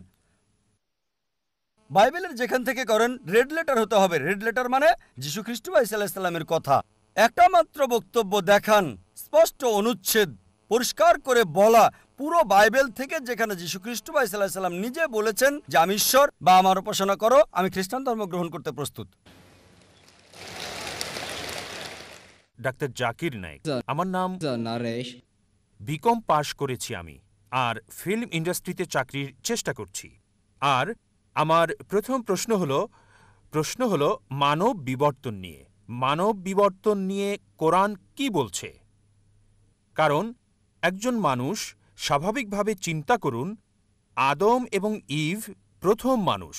বাইবেলের যেখান থেকে করেন রেড লেটার হতে হবে। রেড লেটার মানে যীশু খ্রিস্ট বা ঈসা আলাইহিস সালামের কথা। একটা মাত্র বক্তব্য দেখান, স্পষ্ট অনুচ্ছেদ পরিষ্কার করে বলা পুরো বাইবেল থেকে যেখানে যীশু খ্রিস্ট বা ঈসা আলাইহিস সালাম নিজে বলেছেন যে আমি ঈশ্বর বা আমার উপাসনা করো, আমি খ্রিস্টান ধর্ম গ্রহণ করতে প্রস্তুত। ডাক্তার জাকির নায়েক, আমার নাম নারেশ, বিকম পাশ করেছি আমি, আর ফিল্ম ইন্ডাস্ট্রিতে চাকরির চেষ্টা করছি। আর আমার প্রথম প্রশ্ন হলো মানব বিবর্তন নিয়ে। মানব বিবর্তন নিয়ে কোরআন কি বলছে? কারণ একজন মানুষ স্বাভাবিকভাবে চিন্তা করুন, আদম এবং ইভ প্রথম মানুষ,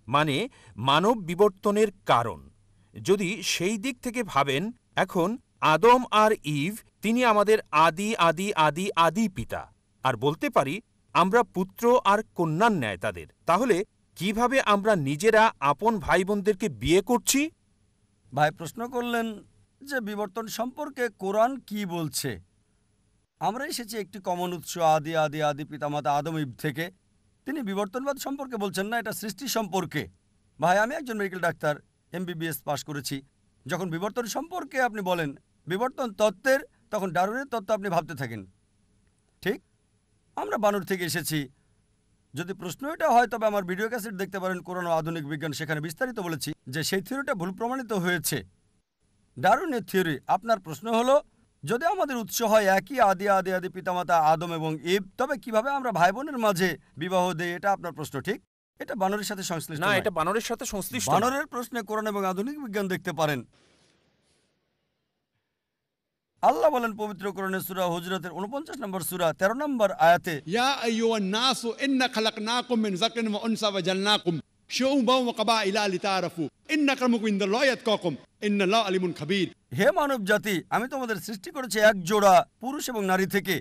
মানে মানব বিবর্তনের কারণ। যদি সেই দিক থেকে ভাবেন, এখন আদম আর ইভ তিনি আমাদের আদি আদি আদি আদি পিতা, আর বলতে পারি আমরা পুত্র আর কন্যার ন্যায় তাদের। তাহলে কিভাবে আমরা নিজেরা আপন ভাই বোনদেরকে বিয়ে করছি? ভাই প্রশ্ন করলেন যে বিবর্তন সম্পর্কে কোরআন কি বলছে। আমরা এসেছি একটি কমন উৎস আদি আদি আদি পিতামাতা আদম ইভ থেকে। তিনি বিবর্তনবাদ সম্পর্কে বলছেন না, এটা সৃষ্টি সম্পর্কে। ভাই আমি একজন মেডিকেল ডাক্তার, MBBS পাশ করেছি। যখন বিবর্তন সম্পর্কে আপনি বলেন বিবর্তন তত্ত্বের, তখন ডারউইনের তত্ত্ব আপনি ভাবতে থাকেন। ঠিক, আমরা বানর থেকে এসেছি। যদি প্রশ্ন এটা হয় তবে আমার ভিডিও ক্যাসেট দেখতে পারেন কোরআন ও আধুনিক বিজ্ঞান, সেখানে বিস্তারিত বলেছি যে সেই থিওরিটা ভুল প্রমাণিত হয়েছে, ডারউইনের থিওরি। আপনার প্রশ্ন হলো যদি আমাদের উৎস হয় একই আদি আদি আদি পিতামাতা আদম এবং ইভ, তবে কিভাবে আমরা ভাই বোনের মাঝে বিবাহ দেই? এটা আপনার প্রশ্ন। ঠিক, এটা বানরের সাথে সংশ্লিষ্ট না, নয়। এটা বানরের সাথে সংশ্লিষ্ট না। বানরের প্রশ্নে কোরআন এবং আধুনিক বিজ্ঞান দেখতে পারেন। আল্লাহ বলেন পবিত্র কোরআনে সূরা হুজরাতের 49 নম্বর সূরা 13 নম্বর আয়াতে, ইয়া আইয়ুহান নাসু ইন্না খালাকনাকুম মিন যাকরিন ওয়া উনসা ওয়া জালনাকুম শুউবান ওয়া কাবাইলা লিতারাফু ইন্না আক্রামাকুম ইনদাল্লাহি আতকাকুম ইন্নাল্লাহু আলিমুন খাবীর। হে মানব জাতি, আমি তোমাদের সৃষ্টি করেছি এক জোড়া পুরুষ এবং নারী থেকে।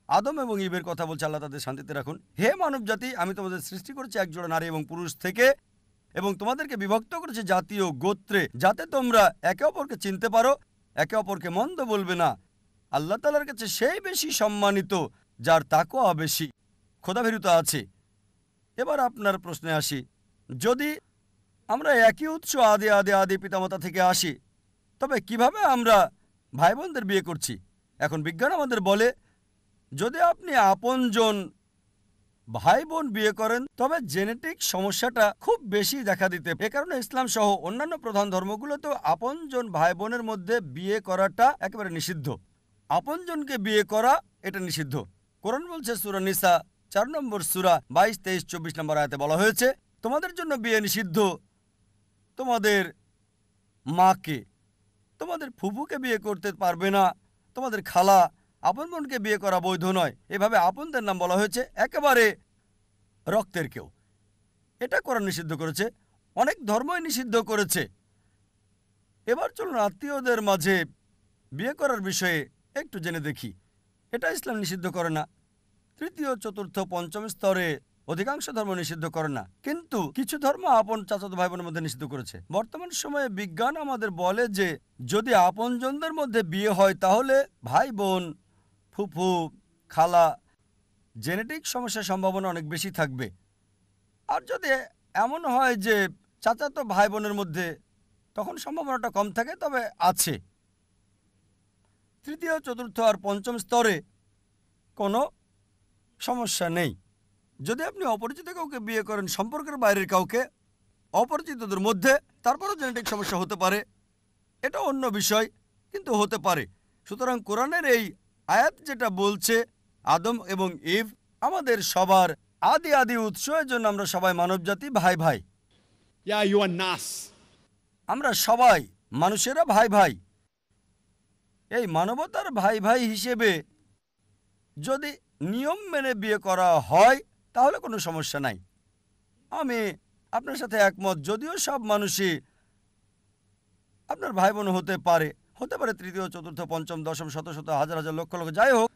আদম এবং ইভের কথা বলছে, আল্লাহ তাদের শান্তিতে রাখুন। হে মানব জাতি, আমি তোমাদের সৃষ্টি করেছি এক জোড়া নারী এবং পুরুষ থেকে, এবং তোমাদেরকে বিভক্ত করেছি জাতীয় গোত্রে, যাতে তোমরা একে অপরকে চিনতে পারো, একে অপরকে মন্দ বলবে না। আল্লাহ তাআলার কাছে সেই বেশি সম্মানিত যার তাকওয়া বেশি, খোদাভীরুতা আছে। এবার আপনার প্রশ্নে আসি, যদি আমরা একই উৎস আদি আদি আদি পিতামাতা থেকে আসি, তবে কিভাবে আমরা ভাই বোনদের বিয়ে করছি? এখন বিজ্ঞান আমাদের বলে যদি আপনি আপনজন ভাই বোন বিয়ে করেন তবে জেনেটিক সমস্যাটা খুব বেশি দেখা দিতে, এ কারণে ইসলাম সহ অন্যান্য প্রধান ধর্মগুলোতেও আপনজন ভাই বোনের মধ্যে বিয়ে করাটা একেবারে নিষিদ্ধ। আপনজনকে বিয়ে করা এটা নিষিদ্ধ। কোরআন বলছে সূরা নিসা 4 নম্বর সূরা 22, 23, 24 নম্বর আয়াতে বলা হয়েছে, তোমাদের জন্য বিয়ে নিষিদ্ধ তোমাদের মাকে, তোমাদের ফুফুকে বিয়ে করতে পারবে না, তোমাদের খালা, আপন বোনকে বিয়ে করা বৈধ নয়। এভাবে আপনদের নাম বলা হয়েছে, একেবারে রক্তের কেউ। এটা কোরআন নিষিদ্ধ করেছে, অনেক ধর্মই নিষিদ্ধ করেছে। এবার চলুন আত্মীয়দের মাঝে বিয়ে করার বিষয়ে একটু জেনে দেখি। এটা ইসলাম নিষিদ্ধ করে না। তৃতীয়, চতুর্থ, পঞ্চম স্তরে অধিকাংশ ধর্ম নিষিদ্ধ করে না, কিন্তু কিছু ধর্ম আপন চাচাতো ভাই বোনের মধ্যে নিষিদ্ধ করেছে। বর্তমান সময়ে বিজ্ঞান আমাদের বলে যে যদি আপনজনদের মধ্যে বিয়ে হয় তাহলে ভাই বোন, ফুফু, খালা, জেনেটিক সমস্যার সম্ভাবনা অনেক বেশি থাকবে। আর যদি এমন হয় যে চাচাতো ভাই বোনের মধ্যে, তখন সম্ভাবনাটা কম থাকে, তবে আছে। তৃতীয়, চতুর্থ আর পঞ্চম স্তরে কোনো সমস্যা নেই। যদি আপনি অপরিচিত কাউকে বিয়ে করেন, সম্পর্কের বাইরের কাউকে, অপরিচিতদের মধ্যে, তারপরও জেনেটিক সমস্যা হতে পারে, এটা অন্য বিষয়, কিন্তু হতে পারে। সুতরাং কোরআনের এই আয়াত যেটা বলছে আদম এবং ইভ আমাদের সবার আদি উৎস, এর জন্য আমরা সবাই মানবজাতি, ভাই ভাই। ইয়া আইয়ুহান নাস, আমরা সবাই মানুষেরা ভাই ভাই। এই মানবতার ভাই ভাই হিসেবে যদি নিয়ম মেনে বিয়ে করা হয় তাহলে কোনো সমস্যা নাই। আমি আপনার সাথে একমত, যদিও সব মানুষই আপনার ভাই বোন হতে পারে তৃতীয়, চতুর্থ, পঞ্চম, দশম, শত শত, হাজার হাজার, লক্ষ লক্ষ, যাই হোক,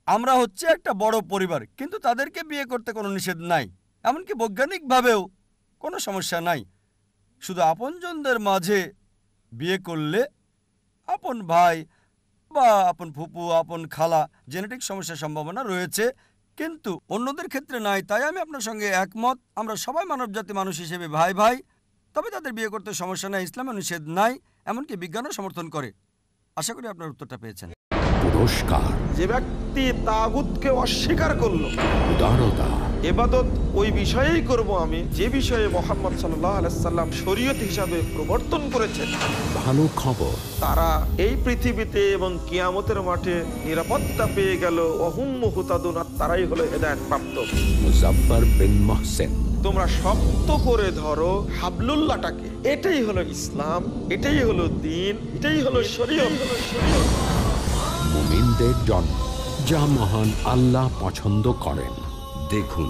আমরা হচ্ছে একটা বড় পরিবার, কিন্তু তাদেরকে বিয়ে করতে কোনো নিষেধ নাই, এমনকি বৈজ্ঞানিকভাবেও কোনো সমস্যা নাই। শুধু আপনজনদের মাঝে বিয়ে করলে আপন ভাই বা আপন ফুপু, আপন খালা, জেনেটিক সমস্যার সম্ভাবনা রয়েছে, কিন্তু অন্যদের ক্ষেত্রে নাই। তাই আমি আপনার সঙ্গে একমত, আমরা সবাই মানবজাতি, মানুষ হিসেবে ভাই ভাই, তবে তাদের বিয়ে করতে সমস্যা নাই, ইসলামে নিষেধ নাই, এমনকি বিজ্ঞানও সমর্থন করে। আশা করি আপনার উত্তরটা পেয়েছেন। পুরস্কার, যে ব্যক্তি তাগুতকে অস্বীকার করলো, উদারতা, ইবাদত ওই বিষয়েই করব আমি যে বিষয়ে মুহাম্মদ সাল্লাল্লাহু আলাইহি সাল্লাম শরীয়ত হিসাবে প্রবর্তন করেছেন, ভালো খবর, তারা এই পৃথিবীতে এবং কিয়ামতের মাঠে নিরাপত্তা পেয়ে গেল। ওহুম মুহতাদুন, তারাই হলো হেদায়েত প্রাপ্ত। মুজাফফর বিন মুহসিন। তোমরা শক্ত করে ধরো হাবলুল্লাহটাকে, এটাই হলো ইসলাম, এটাই হলো দ্বীন, এটাই হলো শরীয়ত। মুমিনদের জন্য যা মহান আল্লাহ পছন্দ করেন। দেখুন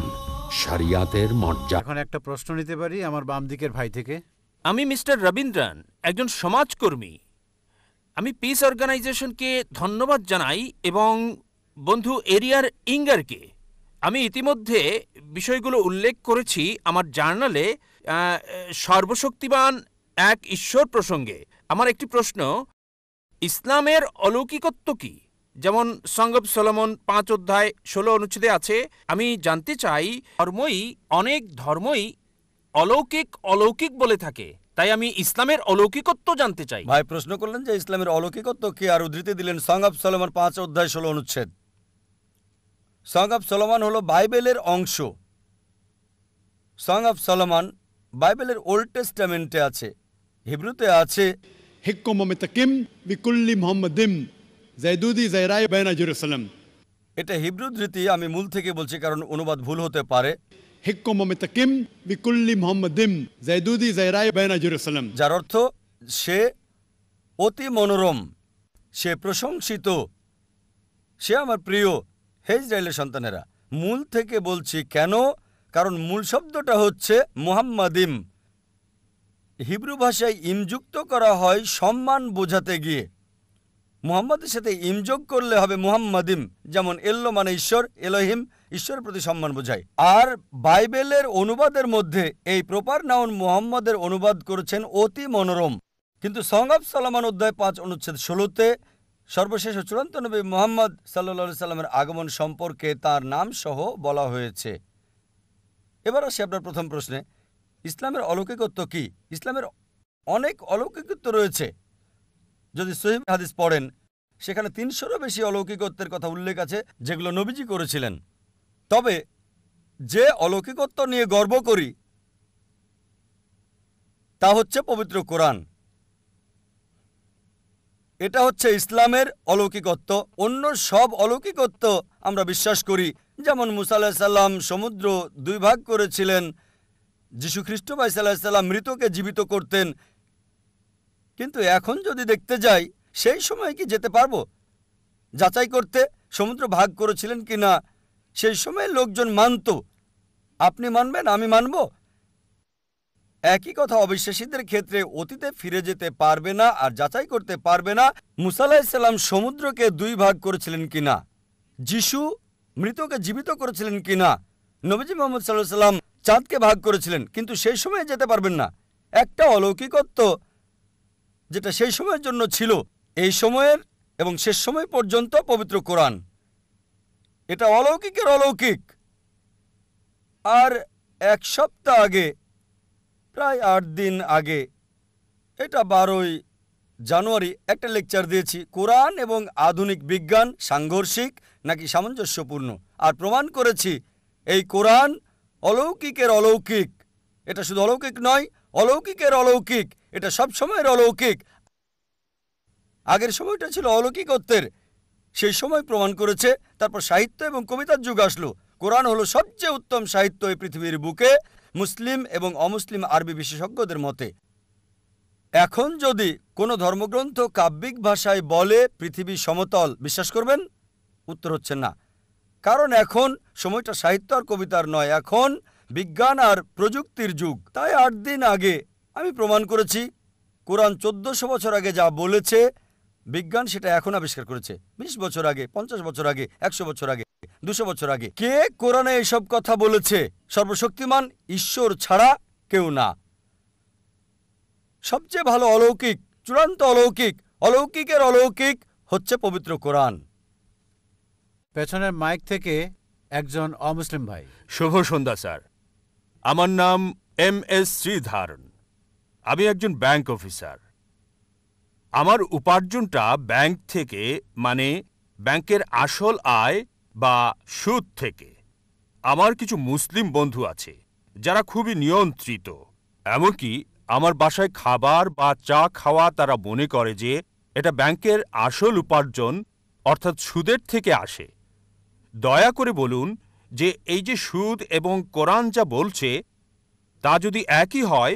শরিয়াতের মর্যাদা। এখন একটা প্রশ্ন নিতে পারি আমার বাম দিকের ভাই থেকে? আমি মিস্টার রবীন্দ্রন, একজন সমাজকর্মী। আমি পিস অর্গানাইজেশনকে ধন্যবাদ জানাই এবং বন্ধু এরিয়ার ইঙ্গারকে। আমি ইতিমধ্যে বিষয়গুলো উল্লেখ করেছি আমার জার্নালে সর্বশক্তিমান এক ঈশ্বর প্রসঙ্গে। আমার একটি প্রশ্ন, ইসলামের অলৌকিকত্ব কি? যেমন সং অব সলোমন 5 অধ্যায় 16 অনুচ্ছেদে আছে। আমি জানতে চাই, অনেক ধর্মই অলৌকিক বলে থাকে, তাই আমি ইসলামের অলৌকিকত্ব জানতে চাই। ভাই প্রশ্ন করলেন যে ইসলামের অলৌকিকত্ব কি, আর উদ্ধৃতি দিলেন সং অব সলোমন 5 অধ্যায় 16 অনুচ্ছেদ। সং অব সলোমন হলো বাইবেলের অংশ। সং অব সলোমন বাইবেলের ওল্ড টেস্টামেন্টে আছে, হিব্রুতে আছে। হিক্কুম মুতাকিম বিকুল্লি মুহাম্মাদিম জাইদুদি জাইরাই বাইনা জেরুসালাম। এটা হিব্রু ধৃতি, আমি মূল থেকে বলছি কারণ অনুবাদ ভুল হতে পারে। হিক্কুম মুতাকিম বিকুল্লি মুহাম্মাদিম জাইদুদি জাইরাই বাইনা জেরুসালাম, যার অর্থ সে অতি মনোরম, সে প্রশংসিত, সে আমার প্রিয়, হে ইসরায়েলের সন্তানেরা। মূল থেকে বলছি কেন, কারণ মূল শব্দটা হচ্ছে মুহাম্মাদিম। হিব্রু ভাষায় ইমযুক্ত করা হয় সম্মান বোঝাতে গিয়ে। মুহাম্মাদের সাথে ইমযোগ করলে হবে মুহাম্মাদিম, যেমন এল্লো মানে ঈশ্বর, এলোহিম ঈশ্বরের প্রতি সম্মান বোঝায়। আর বাইবেলের অনুবাদের মধ্যে এই প্রপার নাউন মুহাম্মাদের অনুবাদ করেছেন অতি মনোরম। কিন্তু সং অব সলোমন অধ্যায় 5 অনুচ্ছেদ 16তে সর্বশেষ ও চূড়ান্ত নবী মুহাম্মদ সাল্লাল্লাহু আলাইহি সাল্লামের আগমন সম্পর্কে তার নাম সহ বলা হয়েছে। এবার আসি আপনার প্রথম প্রশ্নে, ইসলামের অলৌকিকত্ব কি? ইসলামের অনেক অলৌকিকত্ব রয়েছে। যদি সহিহ হাদিস পড়েন, সেখানে 300-রও বেশি অলৌকিকত্বের কথা উল্লেখ আছে যেগুলো নবীজি করেছিলেন। তবে যে অলৌকিকত্ব নিয়ে গর্ব করি তা হচ্ছে পবিত্র কোরআন। এটা হচ্ছে ইসলামের অলৌকিকত্ব। অন্য সব অলৌকিকত্ব আমরা বিশ্বাস করি, যেমন মুসা আলাইহিস সালাম সমুদ্র 2 ভাগ করেছিলেন, যীশু খ্রিস্ট ভাই সাল্লাল্লাহু আলাইহি সাল্লাম মৃতকে জীবিত করতেন। কিন্তু এখন যদি দেখতে যাই, সেই সময় কি যেতে পারবো যাচাই করতে সমুদ্র ভাগ করেছিলেন কিনা? সেই সময় লোকজন মানত, আপনি মানবেন, আমি মানব। একই কথা অবিশ্বাসীদের ক্ষেত্রে অতীতে ফিরে যেতে পারবে না আর যাচাই করতে পারবে না মুসা আলাইহিস সালাম সমুদ্রকে 2 ভাগ করেছিলেন কিনা, যিশু মৃতকে জীবিত করেছিলেন কিনা, নবীজি মুহাম্মদ সাল্লাল্লাহু আলাইহি সাল্লাম চাঁদকে ভাগ করেছিলেন, কিন্তু সেই সময়ে যেতে পারবেন না। একটা অলৌকিকত্ব যেটা সেই সময়ের জন্য ছিল, এই সময়ের এবং শেষ সময় পর্যন্ত পবিত্র কোরআন। এটা অলৌকিকের অলৌকিক। আর 1 সপ্তাহ আগে, প্রায় 8 দিন আগে, এটা 12ই জানুয়ারি একটা লেকচার দিয়েছি, কোরআন এবং আধুনিক বিজ্ঞান সাংঘর্ষিক নাকি সামঞ্জস্যপূর্ণ, আর প্রমাণ করেছি এই কোরআন অলৌকিকের অলৌকিক। এটা শুধু অলৌকিক নয়, অলৌকিকের অলৌকিক। এটা সব সময়ের অলৌকিক। আগের সময়টা ছিল অলৌকিকত্বের, সেই সময় প্রমাণ করেছে। তারপর সাহিত্য এবং কবিতার যুগ আসলো। কোরআন হলো সবচেয়ে উত্তম সাহিত্য এই পৃথিবীর বুকে, মুসলিম এবং অমুসলিম আরবি বিশেষজ্ঞদের মতে। এখন যদি কোনো ধর্মগ্রন্থ কাব্যিক ভাষায় বলে পৃথিবী সমতল, বিশ্বাস করবেন? উত্তর হচ্ছে না, কারণ এখন সময়টা সাহিত্য আর কবিতার নয়, এখন বিজ্ঞান আর প্রযুক্তির যুগ। তাই 8 দিন আগে আমি প্রমাণ করেছি কোরআন 1400 বছর আগে যা বলেছে, বিজ্ঞান সেটা এখন আবিষ্কার করেছে। 20 বছর আগে, 50 বছর আগে, 100 বছর আগে, 200 বছর আগে। কে কোরআনে এসব কথা বলেছে? সর্বশক্তিমান ঈশ্বর ছাড়া কেউ না। সবচেয়ে ভালো অলৌকিক, চূড়ান্ত অলৌকিক, অলৌকিকের অলৌকিক হচ্ছে পবিত্র কোরআন। পেছনের মাইক থেকে একজন অমুসলিম ভাই। শুভ সন্ধ্যা স্যার, আমার নাম MS শ্রীধারণ। আমি একজন ব্যাংক অফিসার। আমার উপার্জনটা ব্যাংক থেকে, মানে ব্যাংকের আসল আয় বা সুদ থেকে। আমার কিছু মুসলিম বন্ধু আছে যারা খুবই নিয়ন্ত্রিত। এমনকি আমার বাসায় খাবার বা চা খাওয়া তারা মনে করে যে এটা ব্যাংকের আসল উপার্জন অর্থাৎ সুদের থেকে আসে। দয়া করে বলুন যে এই যে সুদ এবং কোরআন যা বলছে তা যদি একই হয়,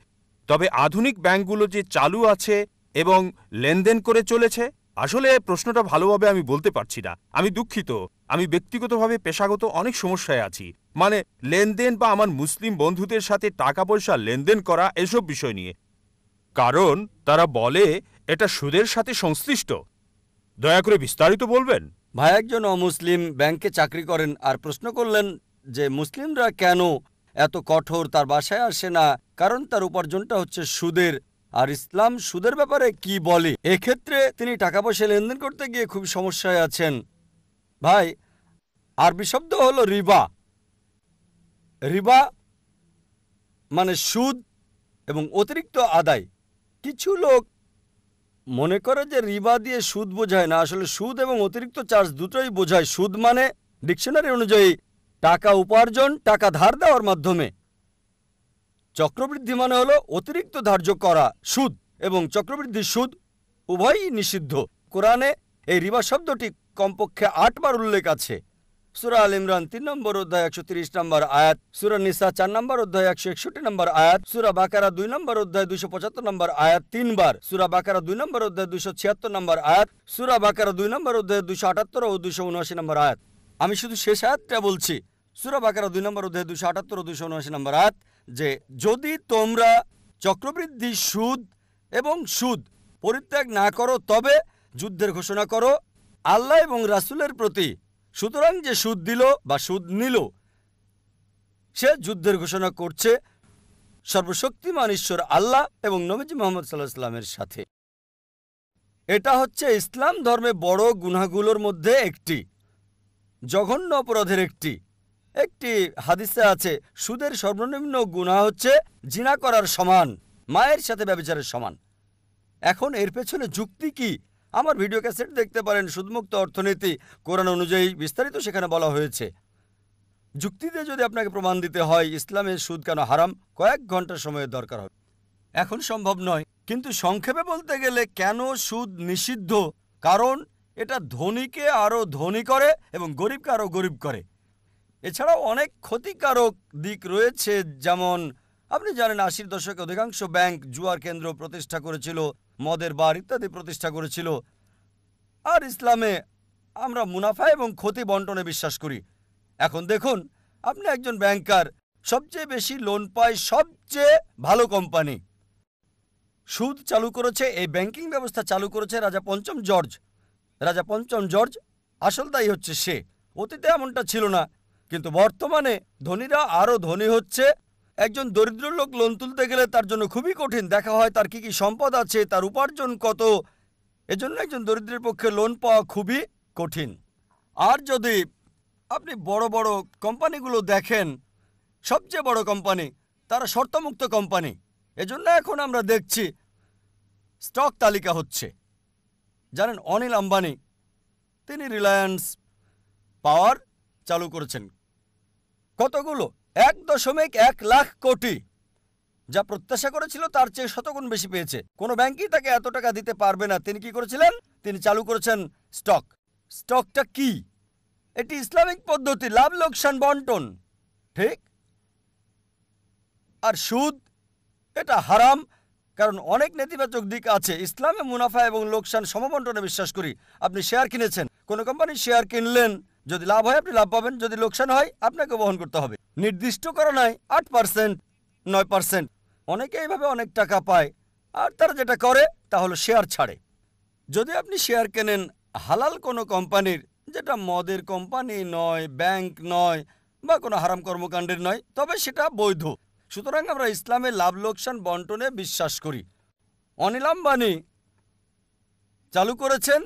তবে আধুনিক ব্যাংকগুলো যে চালু আছে এবং লেনদেন করে চলেছে। আসলে প্রশ্নটা ভালোভাবে আমি বলতে পারছি না, আমি দুঃখিত। আমি ব্যক্তিগতভাবে পেশাগত অনেক সমস্যায় আছি, মানে লেনদেন বা আমার মুসলিম বন্ধুদের সাথে টাকা পয়সা লেনদেন করা এসব বিষয় নিয়ে, কারণ তারা বলে এটা সুদের সাথে সংশ্লিষ্ট। দয়া করে বিস্তারিত বলবেন। ভাই একজন অমুসলিম ব্যাংকে চাকরি করেন আর প্রশ্ন করলেন যে মুসলিমরা কেন এত কঠোর, তার বাসায় আসে না, কারণ তার উপার্জনটা হচ্ছে সুদের। আর ইসলাম সুদের ব্যাপারে কি বলে? এক্ষেত্রে তিনি টাকা পয়সা লেনদেন করতে গিয়ে খুব সমস্যায় আছেন। ভাই, আরবি শব্দ হলো রিবা। রিবা মানে সুদ এবং অতিরিক্ত আদায়। কিছু লোক মনে করে যে রিবা দিয়ে সুদ বোঝায় না, আসলে সুদ এবং অতিরিক্ত চার্জ দুটোই বোঝায়। সুদ মানে ডিকশনারি অনুযায়ী টাকা উপার্জন, টাকা ধার দেওয়ার মাধ্যমে। চক্রবৃদ্ধি মানে হলো অতিরিক্ত ধার্য করা সুদ, এবং চক্রবৃদ্ধি সুদ উভয়ই নিষিদ্ধ। কোরআনে এই রিবা শব্দটি কমপক্ষে 8 বার উল্লেখ আছে। সূরা আল ইমরান 3 নম্বর অধ্যায় 130 নম্বর আয়াত, সূরা নিসা 4 নম্বর অধ্যায় 161 নম্বর আয়াত, সূরা বাকারা 2 নম্বর অধ্যায় 275 নম্বর আয়াত 3 বার, সূরা বাকারা 2 নম্বর অধ্যায় 276 নম্বর আয়াত, সূরা বাকারা 2 নম্বর অধ্যায় 278 ও 279 নম্বর আয়াত। আমি শুধু শেষ আয়াতটা বলছি, সূরা বাকারা 2 নম্বর অধ্যায় 278 ও 279 নম্বর আয়াত, যে যদি তোমরা চক্রবৃদ্ধি সুদ এবং সুদ পরিত্যাগ না করো তবে যুদ্ধের ঘোষণা করো আল্লাহ এবং রাসূলের প্রতি। সুতরাং যে সুদ দিল বা সুদ নিল সে যুদ্ধের ঘোষণা করছে সর্বশক্তিমান ঈশ্বর আল্লাহ এবং নবীজি মুহাম্মদ সাল্লাল্লাহু আলাইহি ওয়াসাল্লামের সাথে। এটা হচ্ছে ইসলাম ধর্মে বড় গুনাহগুলোর মধ্যে একটি, জঘন্য অপরাধের একটি। একটি হাদিসে আছে সুদের সর্বনিম্ন গুনাহ হচ্ছে জিনা করার সমান, মায়ের সাথে ব্যভিচারের সমান। এখন এর পেছনে যুক্তি কি? আমার ভিডিও ক্যাসেট দেখতে পারেন, সুদমুক্ত অর্থনীতি, কোরআন অনুযায়ী বিস্তারিত সেখানে বলা হয়েছে। যুক্তি দিয়ে যদি আপনাকে প্রমাণ দিতে হয় ইসলামে সুদ কেন হারাম, কয়েক ঘন্টা সময়ের দরকার হবে। এখন সম্ভব নয়, কিন্তু সংক্ষেপে বলতে গেলে কেন সুদ নিষিদ্ধ, কারণ এটা ধনীকে আরও ধনী করে এবং গরিবকে আরও গরিব করে। এছাড়াও অনেক ক্ষতিকারক দিক রয়েছে, যেমন আপনি জানেন ৮০ দশকে অধিকাংশ ব্যাংক জুয়ার কেন্দ্র প্রতিষ্ঠা করেছিল, মদের বার ইত্যাদি প্রতিষ্ঠা করেছিল। আর ইসলামে আমরা মুনাফা এবং ক্ষতি বন্টনে বিশ্বাস করি। এখন দেখুন, আপনি একজন ব্যাংকার, সবচেয়ে বেশি লোন পায় সবচেয়ে ভালো কোম্পানি। সুদ চালু করেছে, এই ব্যাংকিং ব্যবস্থা চালু করেছে রাজা পঞ্চম জর্জ। রাজা পঞ্চম জর্জ আসল দায়ী হচ্ছে সে। অতীতে এমনটা ছিল না, কিন্তু বর্তমানে ধনীরা আরও ধনী হচ্ছে। একজন দরিদ্র লোক লোন তুলতে গেলে তার জন্য খুবই কঠিন। দেখা হয় তার কি কি সম্পদ আছে, তার উপার্জন কত। এজন্য একজন দরিদ্রের পক্ষে লোন পাওয়া খুবই কঠিন। আর যদি আপনি বড় বড় কোম্পানিগুলো দেখেন, সবচেয়ে বড় কোম্পানি তারা শর্তমুক্ত কোম্পানি। এজন্য এখন আমরা দেখছি স্টক তালিকা হচ্ছে। জানেন অনিল আম্বানি, তিনি রিলায়েন্স পাওয়ার চালু করেছেন। কতগুলো? 1.1 লাখ কোটি। যা প্রত্যাশা করেছিল তার চেয়ে শতগুণ বেশি পেয়েছে। কোনো ব্যাংকই তাকে এত টাকা দিতে পারবে না। তিনি কি করেছিলেন? তিনি চালু করেছেন স্টক। স্টকটা কি? এটি ইসলামিক পদ্ধতি, লাভ লোকসান বন্টন, ঠিক? আর সুদ এটা হারাম, কারণ অনেক নেতিবাচক দিক আছে। ইসলামে মুনাফা এবং লোকসান সমবন্টনে বিশ্বাস করি। আপনি শেয়ার কিনেছেন, কোনো কোম্পানির শেয়ার কিনলেন, যদি লাভ হয় আপনি লাভ পাবেন, যদি লোকসান হয় আপনাকে বহন করতে হবে। নির্দিষ্ট করা নাই 8%, 9%। অনেকে এইভাবে অনেক টাকা পায়। আর তারা যেটা করে তা হলো শেয়ার ছাড়ে। যদি আপনি শেয়ার কেনেন হালাল কোনো কোম্পানির, যেটা মদের কোম্পানি নয়, ব্যাংক নয়, বা কোনো হারাম কর্মকাণ্ডের নয়, তবে সেটা বৈধ। সুতরাং আমরা ইসলামে লাভ লোকসান বন্টনে বিশ্বাস করি। অনিল আম্বানি চালু করেছেন,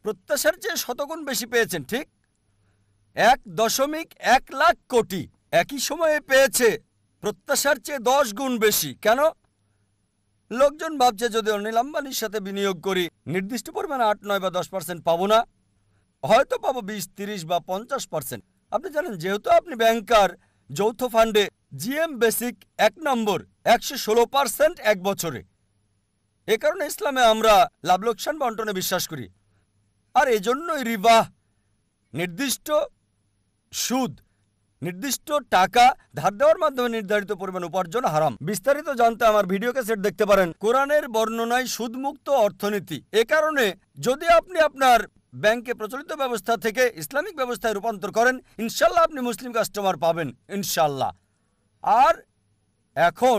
প্রত্যাশার চেয়ে শতগুণ বেশি পেয়েছেন, ঠিক? 1.1 লাখ কোটি একই সময়ে পেয়েছে, প্রত্যাশার চেয়ে 10 গুণ বেশি। কেন? লোকজন ভাবছে যদি অনিল আম্বানির সাথে বিনিয়োগ করি নির্দিষ্ট পরিমাণে 8, 9 বা 10% পাবো না, হয়তো পাবো 20, 30 বা 50%। আপনি জানেন, যেহেতু আপনি ব্যাংকার, যৌথ ফান্ডে জিএম বেসিক 1 নম্বর 116% এক বছরে। এ কারণে ইসলামে আমরা লাভ লোকসান বন্টনে বিশ্বাস করি। আর এজন্যই রিবা, নির্দিষ্ট সুদ, নির্দিষ্ট টাকা ধার দেওয়ার মাধ্যমে নির্ধারিত পরিমাণ উপার্জন হারাম। বিস্তারিত জানতে আমার ভিডিও ক্যাসেট দেখতে পারেন। কোরআনের বর্ণনায় সুদমুক্ত অর্থনীতি। এ কারণে যদি আপনি আপনার ব্যাংকে প্রচলিত ব্যবস্থা থেকে ইসলামিক ব্যবস্থায় রূপান্তর করেন, ইনশাল্লাহ আপনি মুসলিম কাস্টমার পাবেন, ইনশাল্লাহ। আর এখন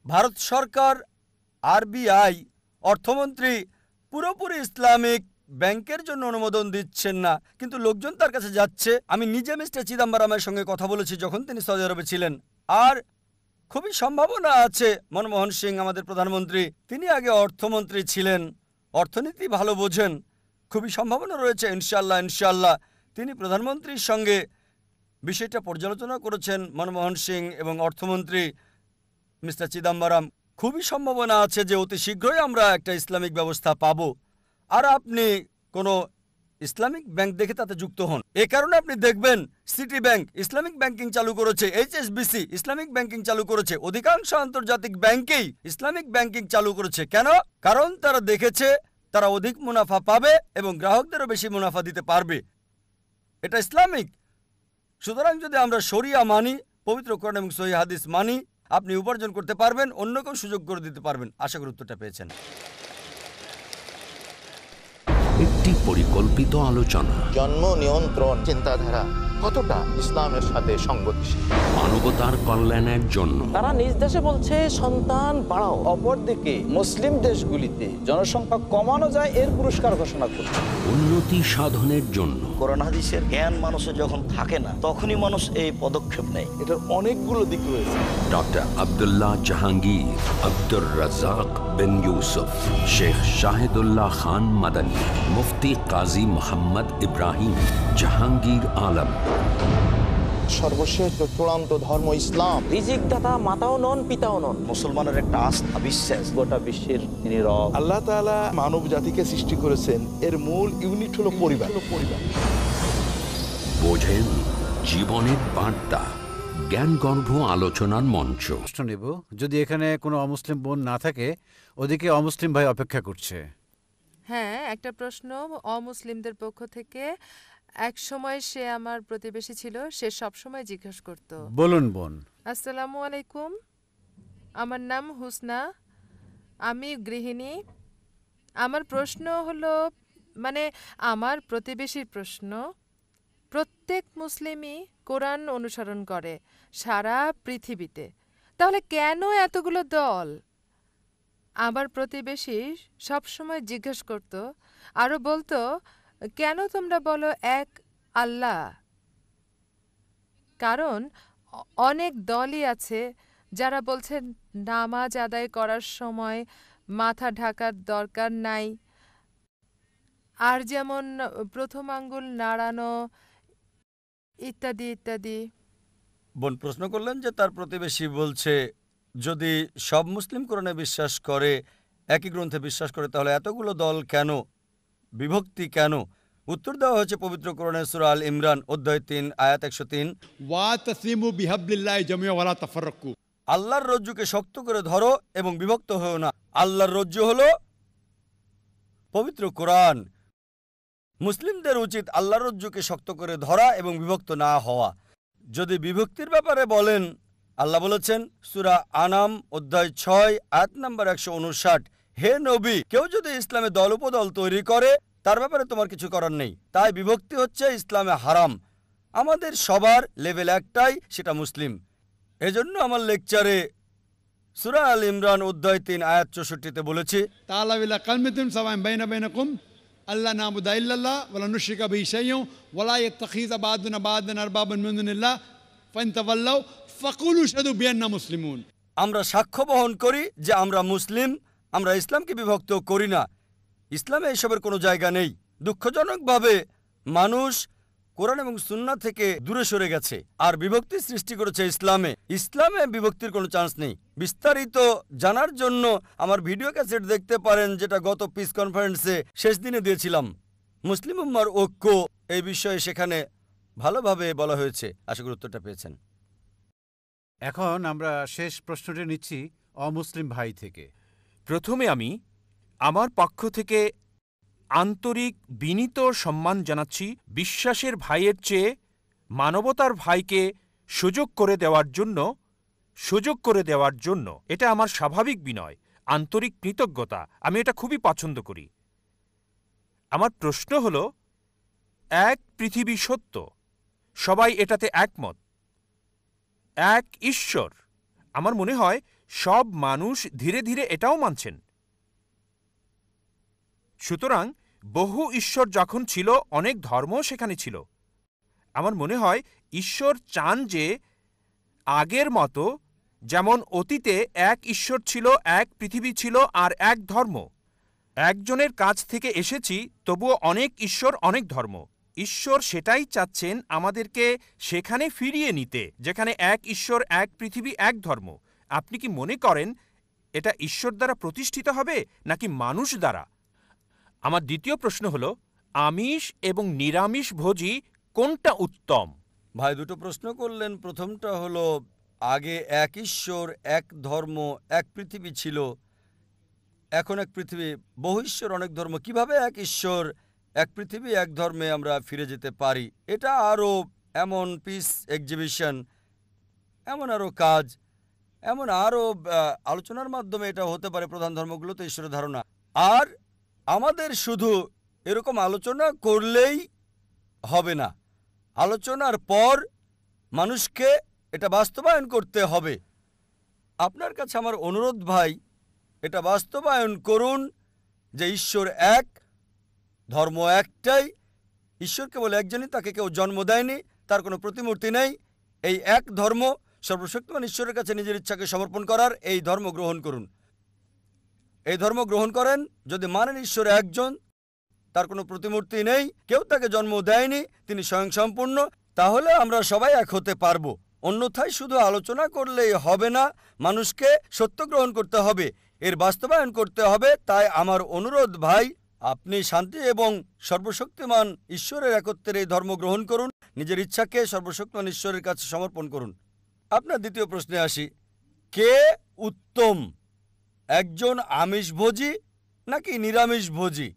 ভারত সরকার, আরবিআই, অর্থমন্ত্রী পুরোপুরি ইসলামিক ব্যাংকের জন্য অনুমোদন দিচ্ছেন না, কিন্তু লোকজন তার কাছে যাচ্ছে। আমি নিজে মিস্টার চিদাম্বরমের সঙ্গে কথা বলেছি যখন তিনি সৌদি আরবে ছিলেন। আর খুবই সম্ভাবনা আছে মনমোহন সিং, আমাদের প্রধানমন্ত্রী, তিনি আগে অর্থমন্ত্রী ছিলেন, অর্থনীতি ভালো বোঝেন। খুবই সম্ভাবনা রয়েছে ইনশাল্লাহ, ইনশাল্লাহ তিনি প্রধানমন্ত্রীর সঙ্গে বিষয়টা পর্যালোচনা করেছেন, মনমোহন সিং এবং অর্থমন্ত্রী মিস্টার চিদাম্বরম। খুবই সম্ভাবনা আছে যে অতি শীঘ্রই আমরা একটা ইসলামিক ব্যবস্থা পাব। আর আপনি কোনো ইসলামিক ব্যাংক দেখে তাতে যুক্ত হন। এ কারণে আপনি দেখবেন সিটি ব্যাংক ইসলামিক ব্যাংকিং চালু করেছে, HSBC ইসলামিক ব্যাংকিং চালু করেছে, অধিকাংশ আন্তর্জাতিক ব্যাংকেই ইসলামিক ব্যাংকিং চালু করেছে। কেন? কারণ তারা দেখেছে তারা অধিক মুনাফা পাবে এবং গ্রাহকদেরও বেশি মুনাফা দিতে পারবে। এটা ইসলামিক। সুতরাং যদি আমরা শরিয়া মানি, পবিত্র কোরআন এবং সহিহ হাদিস মানি, আপনি উপার্জন করতে পারবেন, অন্য কেউ সুযোগ করে দিতে পারবেন। আশা করি উত্তরটা পেয়েছেন। একটি পরিকল্পিত আলোচনা, জন্ম নিয়ন্ত্রণ চিন্তাধারা কতটা ইসলামের সাথে সংগতিশীল, মানবতার কল্যাণের জন্য। তারা নিজ দেশে বলছে সন্তান বাড়াও, অপরদিকে মুসলিম দেশগুলিতে জনসংখ্যা কমানো যায় এর পুরস্কার ঘোষণা করছে। উন্নতি সাধনের জন্য কোরআন হাদিসের জ্ঞান মানুষের যখন থাকে না, তখনই মানুষ এই পদক্ষেপ নেয়। এটার অনেকগুলো দিক রয়েছে। ডক্টর আব্দুল্লাহ জাহাঙ্গীর, আব্দুর রাজ্জাক বিন ইউসুফ, শেখ শাহিদুল্লাহ খান মাদানী, মুফতি কাজী মোহাম্মদ ইব্রাহিম, জাহাঙ্গীর আলম। সর্বশেষ চূড়ান্ত ধর্ম ইসলাম। রিজিক দাতা মাতাও নন, পিতাও নন। মুসলমানের একটা আস্থা, বিশ্বাস। গোটা বিশ্বের তিনি রব। আল্লাহ তাআলা মানব জাতিকে সৃষ্টি করেছেন, এর মূল ইউনিট হলো পরিবার। বোঝেন জীবনের বার্তা, জ্ঞানগর্ভ আলোচনার মঞ্চ। প্রশ্ন নেব, যদি এখানে কোনো অমুসলিম বোন না থাকে, ওদিকে অমুসলিম ভাই অপেক্ষা করছে। হ্যাঁ, একটা প্রশ্ন অমুসলিমদের পক্ষ থেকে। এক সময় সে আমার প্রতিবেশী ছিল, সে সব সময় জিজ্ঞেস করত। বলুন বোন। আসসালামু আলাইকুম, আমার নাম হুসনা, আমি গৃহিণী। আমার প্রশ্ন হলো, মানে আমার প্রতিবেশীর প্রশ্ন, প্রত্যেক মুসলিমই কোরআন অনুসরণ করে সারা পৃথিবীতে, তাহলে কেন এতগুলো দল? আমার প্রতিবেশী সবসময় জিজ্ঞেস করত, আরও বলতো, কেন তোমরা বলো এক আল্লাহ? কারণ অনেক দলই আছে যারা বলছেন নামাজ আদায় করার সময় মাথা ঢাকার দরকার নাই, আর যেমন প্রথম আঙ্গুল নাড়ানো ইত্যাদি ইত্যাদি। বোন প্রশ্ন করলেন যে তার প্রতিবেশী বলছে যদি সব মুসলিম কোরআনে বিশ্বাস করে, একই গ্রন্থে বিশ্বাস করে, তাহলে এতগুলো দল কেন, বিভক্তি কেন? উত্তর দেওয়া হয়েছে পবিত্র কোরআনে সূরা আল ইমরান অধ্যায় 3 আয়াত 103, ওয়াতাসিমু বিহাবলিল্লাহি জামিআ ওয়ালা তাফাররাকু। আল্লাহর রজ্জুকে শক্ত করে ধরো এবং বিভক্ত হও না। আল্লাহর রজ্জু হলো পবিত্র কোরআন। মুসলিমদের উচিত আল্লাহর রজ্জুকে শক্ত করে ধরা এবং বিভক্ত না হওয়া। যদি বিভক্তির ব্যাপারে বলেন, আল্লাহ বলেছেন সূরা আনাম অধ্যায় 6 আয়াত নাম্বার 159, হে নবী, কেউ যদি ইসলামে দল উপদল তৈরি করে তার ব্যাপারে তোমার কিছু করার নেই। তাই বিভক্তি হচ্ছে ইসলামে হারাম। আমাদের সবার লেভেল একটাই, সেটা মুসলিম। এজন্য আমার লেকচারে সূরা আল ইমরান অধ্যায় 3 আয়াত 64-তে বলেছি, তাআলা ইলা কালমাতিন সাওয়াইন বাইনা বাইনাকুম আল্লা নাবুদা ইল্লাল্লাহ ওয়ালা নুশরিকা বিহি শাইয়্যান ওয়ালা ইয়াত্তাখিযা বা'দুনা বা'দান আরবাবান মিন দুনিল্লাহ ফাইন তাওয়াল্লাউ ফাকুলু শাহাদু বিআন্না মুসলিমুন। আমরা সাক্ষ্য বহন করি যে আমরা মুসলিম, আমরা ইসলামকে বিভক্ত করি না। ইসলামে এসবের কোনো জায়গা নেই। দুঃখজনকভাবে মানুষ কোরআন এবং সুন্নাহ থেকে দূরে সরে গেছে আর বিভক্তি সৃষ্টি করেছে ইসলামে। ইসলামে বিভক্তির কোনো চান্স নেই। বিস্তারিত জানার জন্য আমার ভিডিও ক্যাসেট দেখতে পারেন, যেটা গত পিস কনফারেন্সে শেষ দিনে দিয়েছিলাম। মুসলিম উম্মার ঐক্য এই বিষয়ে সেখানে ভালোভাবে বলা হয়েছে। আশা করি উত্তরটা পেয়েছেন। এখন আমরা শেষ প্রশ্নটি নিচ্ছি অমুসলিম ভাই থেকে। প্রথমে আমি আমার পক্ষ থেকে আন্তরিক বিনীত সম্মান জানাচ্ছি বিশ্বাসের ভাইয়ের চেয়ে মানবতার ভাইকে সুযোগ করে দেওয়ার জন্য। এটা আমার স্বাভাবিক বিনয়, আন্তরিক কৃতজ্ঞতা। আমি এটা খুবই পছন্দ করি। আমার প্রশ্ন হল, এক পৃথিবী সত্য, সবাই এটাতে একমত, এক ঈশ্বর। আমার মনে হয় সব মানুষ ধীরে ধীরে এটাও মানছেন। সুতরাং বহু ঈশ্বর যখন ছিল, অনেক ধর্মও সেখানে ছিল। আমার মনে হয় ঈশ্বর চান যে আগের মতো, যেমন অতীতে এক ঈশ্বর ছিল, এক পৃথিবী ছিল আর এক ধর্ম। একজনের কাছ থেকে এসেছি, তবুও অনেক ঈশ্বর, অনেক ধর্ম। ঈশ্বর সেটাই চাচ্ছেন আমাদেরকে সেখানে ফিরিয়ে নিতে, যেখানে এক ঈশ্বর, এক পৃথিবী, এক ধর্ম। আপনি কি মনে করেন এটা ঈশ্বর দ্বারা প্রতিষ্ঠিত হবে নাকি মানুষ দ্বারা? আমার দ্বিতীয় প্রশ্ন হল, আমিষ এবং নিরামিষ ভোজী কোনটা উত্তম? ভাই দুটো প্রশ্ন করলেন। প্রথমটা হলো, আগে এক ঈশ্বর, এক ধর্ম, এক পৃথিবী ছিল, এখন এক পৃথিবী, বহু ঈশ্বর, অনেক ধর্ম। কিভাবে এক ঈশ্বর, এক পৃথিবী, এক ধর্মে আমরা ফিরে যেতে পারি? এটা আরও এমন পিস এক্সিবিশন, এমন আরও কাজ, এমন আরও আলোচনার মাধ্যমে এটা হতে পারে। প্রধান ধর্মগুলোতে ঈশ্বরের ধারণা। আর আমাদের শুধু এরকম আলোচনা করলেই হবে না, আলোচনার পর মানুষকে এটা বাস্তবায়ন করতে হবে। আপনার কাছে আমার অনুরোধ ভাই, এটা বাস্তবায়ন করুন যে ঈশ্বর এক, ধর্ম একটাই, ঈশ্বর কেবল একজনই, তাকে কেউ জন্ম দেয়নি, তার কোনো প্রতিমূর্তি নেই। এই এক ধর্ম, সর্বশক্তিমান ঈশ্বরের কাছে নিজের ইচ্ছাকে সমর্পণ করার এই ধর্ম গ্রহণ করুন। এই ধর্ম গ্রহণ করেন, যদি মানেন ঈশ্বর একজন, তার কোনো প্রতিমূর্তি নেই, কেউ তাকে জন্ম দেয়নি, তিনি স্বয়ংসম্পূর্ণ, তাহলে আমরা সবাই এক হতে পারবো। অন্যথায় শুধু আলোচনা করলেই হবে না, মানুষকে সত্য গ্রহণ করতে হবে, এর বাস্তবায়ন করতে হবে। তাই আমার অনুরোধ ভাই, আপনি শান্তি এবং সর্বশক্তিমান ঈশ্বরের একত্বের এই ধর্ম গ্রহণ করুন, নিজের ইচ্ছাকে সর্বশক্তিমান ঈশ্বরের কাছে সমর্পণ করুন। আপনার দ্বিতীয় প্রশ্নে আসি, কে উত্তম, একজন আমিষভোজী নাকি নিরামিষভোজী?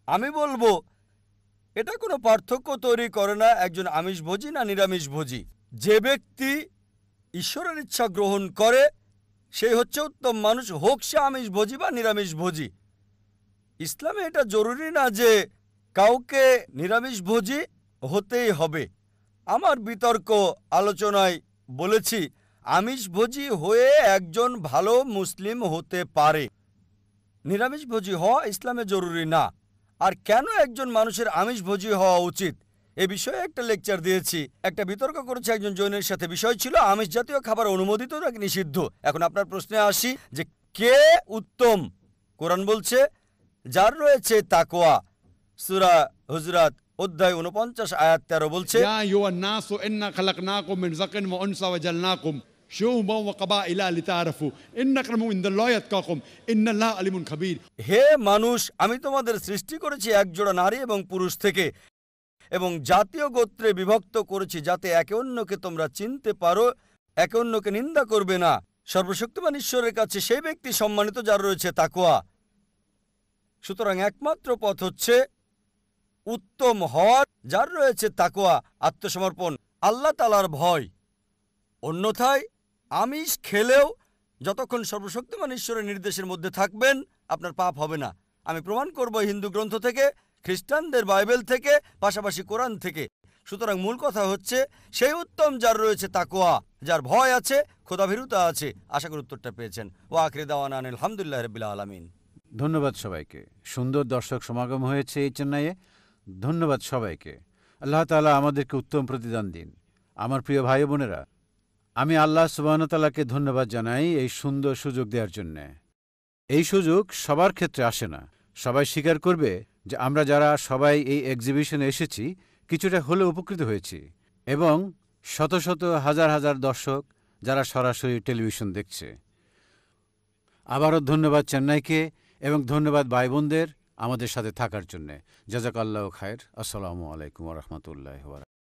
আমি বলবো এটা কোনো পার্থক্য তৈরি করে না একজন আমিষভোজী না নিরামিষভোজী। যে ব্যক্তি ঈশ্বরের ইচ্ছা গ্রহণ করে সেই হচ্ছে উত্তম মানুষ, হোক সে আমিষভোজী বা নিরামিষভোজী। ইসলামে এটা জরুরি না যে কাউকে নিরামিষভোজী হতেই হবে। আমার বিতর্ক আলোচনায় বলেছি আমিষভোজী হয়ে একজন ভালো মুসলিম হতে পারে, নিরামিষভোজী হওয়া ইসলামে জরুরি না। আর কেন একজন মানুষের আমিষভোজী হওয়া উচিত এ বিষয়ে একটা লেকচার দিয়েছি। একটা বিতর্ক করেছে একজন জৈনের সাথে, বিষয় ছিল আমিষ জাতীয় খাবার অনুমোদিত নাকি নিষিদ্ধ। এখন আপনার প্রশ্নে আসি যে কে উত্তম। কোরআন বলছে যার রয়েছে তাকওয়া, সূরা হুজরাত অধ্যায় 49 আয়াত 13 বলছে, ইয়া আইয়ুহান নাসু ইন্না খালাকনাকুম মিন যাকারিন ওয়া উনসা ওয়া জালনাকুম শুউবান ওয়া ক্বাবাইলা লিতাআরাফু ইন্না আক্রামাকুম ইনদাল্লাহি আতকাকুম ইন্নাল্লাহা আলিমুন খাবীর। হে মানুষ, আমি তোমাদের সৃষ্টি করেছি একজোড়া নারী এবং পুরুষ থেকে এবং জাতীয় গোত্রে বিভক্ত করেছি যাতে একে অন্যকে তোমরা চিনতে পারো, একে অন্যকে নিন্দা করবে না। সর্বশক্তিমান ঈশ্বরের কাছে সেই ব্যক্তি সম্মানিত যার রয়েছে তাকওয়া। সুতরাং একমাত্র পথ হচ্ছে উত্তম হওয়ার, যার রয়েছে তাকওয়া, আত্মসমর্পণ, আল্লাহ তাআলার ভয়। অন্যথায় আমিষ খেলেও যতক্ষণ সর্বশক্তিমান ঈশ্বরের নির্দেশের মধ্যে থাকবেন আপনার পাপ হবে না। আমি প্রমাণ করব হিন্দু গ্রন্থ থেকে, খ্রিস্টানদের বাইবেল থেকে, পাশাপাশি কোরআন থেকে। সুতরাং মূল কথা হচ্ছে সেই উত্তম যার রয়েছে তাকওয়া, যার ভয় আছে, খোদাভীরুতা আছে। আশা করি উত্তরটা পেয়েছেন। ওয়া আখিরি দাওয়ানা আলহামদুলিল্লাহি রাব্বিল আলামিন। ধন্যবাদ সবাইকে। সুন্দর দর্শক সমাগম হয়েছে এই চেন্নাইয়ে। ধন্যবাদ সবাইকে। আল্লাহ তাআলা আমাদেরকে উত্তম প্রতিদান দিন। আমার প্রিয় ভাই বোনেরা, আমি আল্লাহ সুবহানাহু ওয়া তাআলাকে ধন্যবাদ জানাই এই সুন্দর সুযোগ দেওয়ার জন্যে। এই সুযোগ সবার ক্ষেত্রে আসে না। সবাই স্বীকার করবে যে আমরা যারা সবাই এই এক্সিবিশনে এসেছি কিছুটা হলেও উপকৃত হয়েছি, এবং শত শত হাজার হাজার দর্শক যারা সরাসরি টেলিভিশন দেখছে। আবারও ধন্যবাদ চেন্নাইকে এবং ধন্যবাদ ভাই বোনদের আমাদের সাথে থাকার জন্যে। জাযাকাল্লাহু খায়ের। আসসালামু আলাইকুম ওয়া রাহমাতুল্লাহি ওয়া বারাকাতুহু।